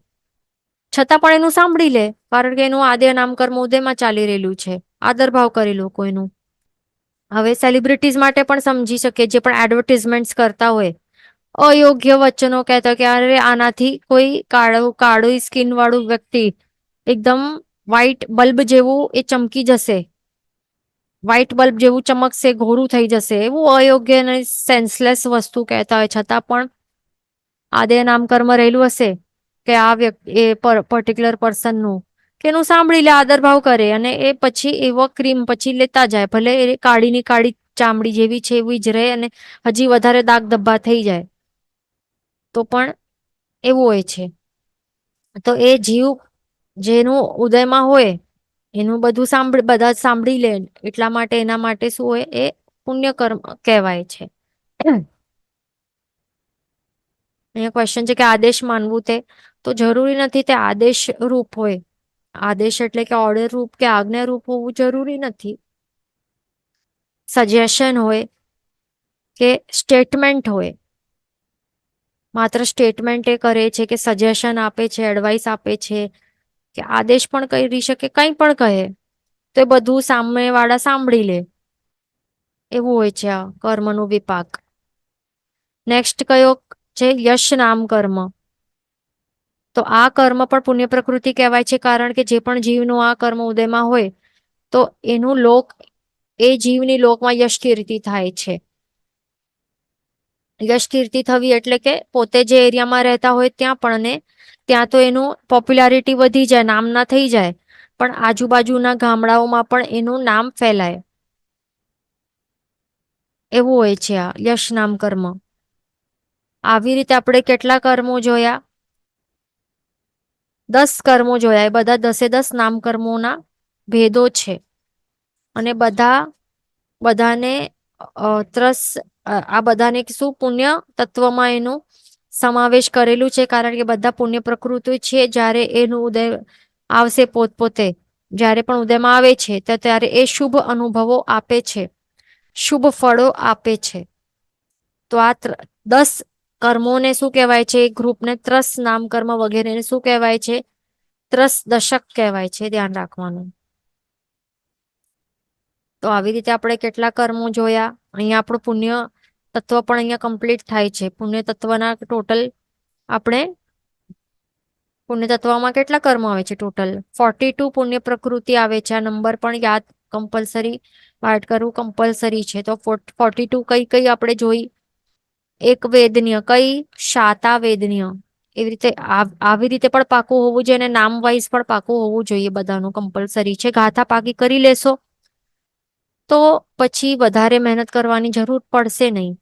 છતાં પણ એનું સાંભળી લે, કારણ કે એનું આદ્ય નામ કર્મ ઉદયમાં ચાલી રહેલું છે, આદર ભાવ કરે લોકો એનું. હવે સેલિબ્રિટીઝ માટે પણ સમજી શકે, જે પણ એડવર્ટિઝમેન્ટ કરતા હોય, અયોગ્ય વચનો કહેતા કે અરે આનાથી કોઈ કાળું સ્કિન વાળું વ્યક્તિ એકદમ વ્હાઈટ બલ્બ જેવું એ ચમકી જશે, વ્હાઈટ બલ્બ જેવું ચમકશે, ઘોરું થઈ જશે, એવું અયોગ્ય અને સેન્સલેસ વસ્તુ કહેતા હોય, છતાં પણ આદ્ય નામ કર્મ રહેલું હશે કે આ વ્યક્તિ એ પર્ટિક્યુલર પર્સનનું, કે એનું સાંભળી લે, આદર ભાવ કરે, અને એ પછી એવો ક્રીમ પછી લેતા જાય, ભલે એ કાળીની કાળી ચામડી જેવી છે એવી જ રહે, અને હજી વધારે દાગ ધબ્બા થઈ જાય, તો પણ એવું હોય છે. તો એ જીવ જેનું ઉદયમાં હોય, એનું બધું બધા સાંભળી લે, એટલા માટે એના માટે શું હોય, એ પુણ્ય કર્મ કહેવાય છે. અહીંયા ક્વેશ્ચન છે કે આદેશ માનવું તે, તો જરૂરી નથી તે આદેશ રૂપ હોય. આદેશ એટલે કે ઓર્ડર રૂપ કે આજ્ઞા રૂપ હોવું જરૂરી નથી. સજેશન હોય કે સ્ટેટમેન્ટ હોય, માત્ર સ્ટેટમેન્ટ એ કરે છે કે સજેશન આપે છે, એડવાઇસ આપે છે, કે આદેશ પણ કરી શકે, કંઈ પણ કહે, તો એ બધું સામે વાળા સાંભળી લે, એવું હોય છે આ કર્મનું વિપાક. નેક્સ્ટ કયો છે યશ નામ કર્મ. તો આ કર્મ પણ પુણ્ય પ્રકૃતિ કહેવાય છે, કારણ કે જે પણ જીવનું આ કર્મ ઉદયમાં હોય, તો એનું લોક, એ જીવની લોકમાં યશ કીર્તિ થાય છે. યશ કીર્તિ થવી એટલે કે પોતે જે એરિયામાં રહેતા હોય ત્યાં પણ, અને ત્યાં તો એનું પોપ્યુલારિટી વધી જાય, નામના થઈ જાય, પણ આજુબાજુના ગામડાઓમાં પણ એનું નામ ફેલાય, એવું હોય છે આ યશ નામ કર્મ. આવી રીતે આપણે કેટલા કર્મો જોયા? 10 કર્મો જોયા. એ બધા 10 નામ કર્મોના ભેદો છે. અને બધાને ત્રસ આ બધાને શું પુણ્ય તત્વમાં એનું સમાવેશ કરેલું છે, કારણ કે બધા પુણ્ય પ્રકૃતિ છે. જ્યારે એનું ઉદય આવશે પોતપોતે, જ્યારે પણ ઉદયમાં આવે છે તો ત્યારે એ શુભ અનુભવો આપે છે, શુભ ફળો આપે છે. તો આ 10 કર્મોને શું કહેવાય છે? એક ગ્રુપને ત્રસ નામ કર્મ વગેરેને શું કહેવાય છે? ત્રસ દશક કહેવાય છે. ધ્યાન રાખવાનું. તો આવી રીતે આપણે કેટલા કર્મો જોયા. અહીંયા આપણું પુણ્ય તત્વ પણ અહીંયા કમ્પ્લીટ થાય છે. પુણ્ય તત્વના ટોટલ આપણે પુણ્ય તત્વમાં કેટલા કર્મો આવે છે? ટોટલ 42 પુણ્ય પ્રકૃતિ આવે છે. આ નંબર પણ યાદ કમ્પલસરી પાઠ કરવું કમ્પલસરી છે. તો 42 કઈ કઈ આપણે જોઈ? એક વેદનીય, કઈ? શાતા વેદનીય. એવી રીતે આવી રીતે પણ પાકું હોવું જોઈએ, અને નામ વાઇઝ પણ પાકું હોવું જોઈએ. બધાનું કમ્પલસરી છે. ગાથા પાકી કરી લેશો તો પછી વધારે મહેનત કરવાની જરૂર પડશે નહીં,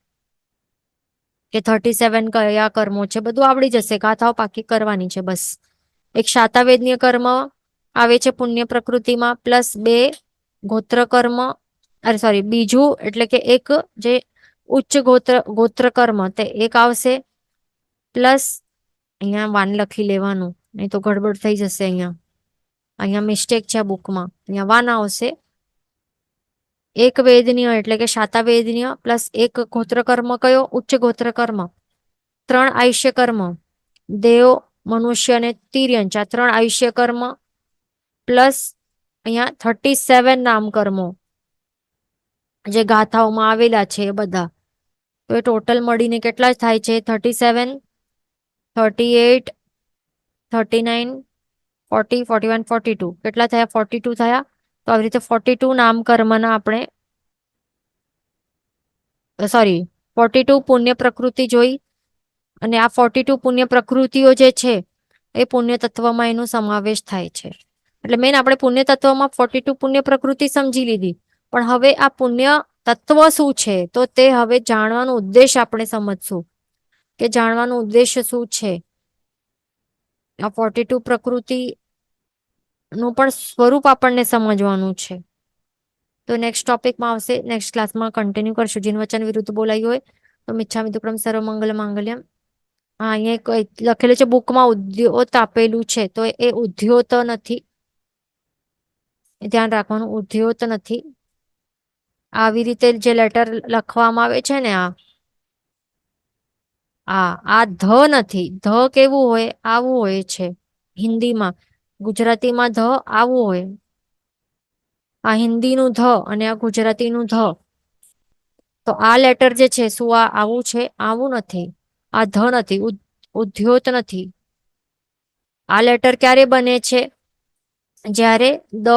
કે 37 કયા કર્મો છે બધું આવડી જશે. ગાથાઓ પાકી કરવાની છે બસ. એક શાતાવેદનીય કર્મ આવે છે પુણ્ય પ્રકૃતિમાં, +2 ગોત્ર કર્મ, અરે સોરી, બીજું એટલે કે એક જે ઉચ્ચ ગોત્ર કર્મ તે એક આવશે, પ્લસ અહીંયા 1 લખી લેવાનું, નહીં તો ગડબડ થઈ જશે. અહીંયા મિસ્ટેક છે આ બુકમાં. અહીંયા 1 આવશે. એક વેદનીય એટલે કે શાતા વેદનીય, પ્લસ એક ગોત્ર કર્મ. કયો? ઉચ્ચ ગોત્ર કર્મ. 3 આયુષ્ય કર્મ, દેવ, મનુષ્ય અને તિર્યંચ. આ 3 આયુષ્ય કર્મ, પ્લસ અહીંયા 37 નામ કર્મો જે ગાથાઓમાં આવેલા છે એ બધા. તો એ ટોટલ મળીને કેટલા થાય છે? 37, 38, 39, 40, 41, 42. કેટલા થયા? 42 થયા. તો આવી રીતે 42 નામ કર્મના આપણે સોરી 42 પુણ્ય પ્રકૃતિ જોઈ. અને આ 42 પુણ્ય પ્રકૃતિઓ જે છે એ પુણ્ય તત્વમાં એનો સમાવેશ થાય છે. એટલે મેન આપણે પુણ્ય તત્વમાં 42 પુણ્ય પ્રકૃતિ સમજી લીધી. પણ હવે આ પુણ્ય તત્વ શું છે તો તે હવે જાણવાનો ઉદ્દેશ આપણે સમજશું, કે જાણવાનો ઉદ્દેશ શું છે. આ 42 પ્રકૃતિ નું પણ સ્વરૂપ આપણને સમજવાનું છે. તો નેક્સ્ટ ટોપિકમાં આવશે, નેક્સ્ટ ક્લાસમાં કન્ટિન્યુ કરશું. જીન વચન વિરુદ્ધ બોલાયું હોય તો મિચ્છામિ દુક્કડમ સર્વ મંગલ માંગલ્યમ. હા, અહીંયા લખેલું છે બુકમાં ઉદ્યોત આપેલું છે, તો એ ઉદ્યોત નથી. ધ્યાન રાખવાનું, ઉદ્યોત નથી. આવી રીતે જે લેટર લખવામાં આવે છે ને, આ ધ નથી. ધ કેવું હોય? આવું હોય છે હિન્દીમાં. ગુજરાતીમાં ધ આવું હોય. આ હિન્દીનું ધ અને આ ગુજરાતીનું ધ. તો આ લેટર જે છે શું આ આવું છે? આવું નથી. આ ધ નથી, ઉદ્યોત નથી. આ લેટર ક્યારે બને છે? જ્યારે દ,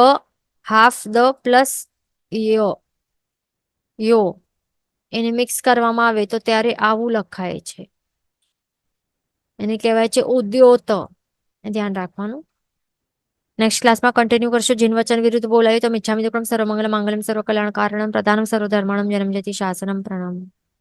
હાફ દ પ્લસ યો એને મિક્સ કરવામાં આવે તો ત્યારે આવું લખાય છે. એને કહેવાય છે ઉદ્યોત. ધ્યાન રાખવાનું. નેક્સ્ટ ક્લાસમાં કન્ટિન્યુ કરશું. જીન વચન વિરુદ્ધ બોલાયું તો મિચ્છામિ દુક્કડમ સર્વ મંગલ માંગલ્યમ સર્વ કલ્યાણ કારણમ પ્રધાનમ સર્વ ધર્માણમ જન્મ જયતિ શાસનમ પ્રણામ.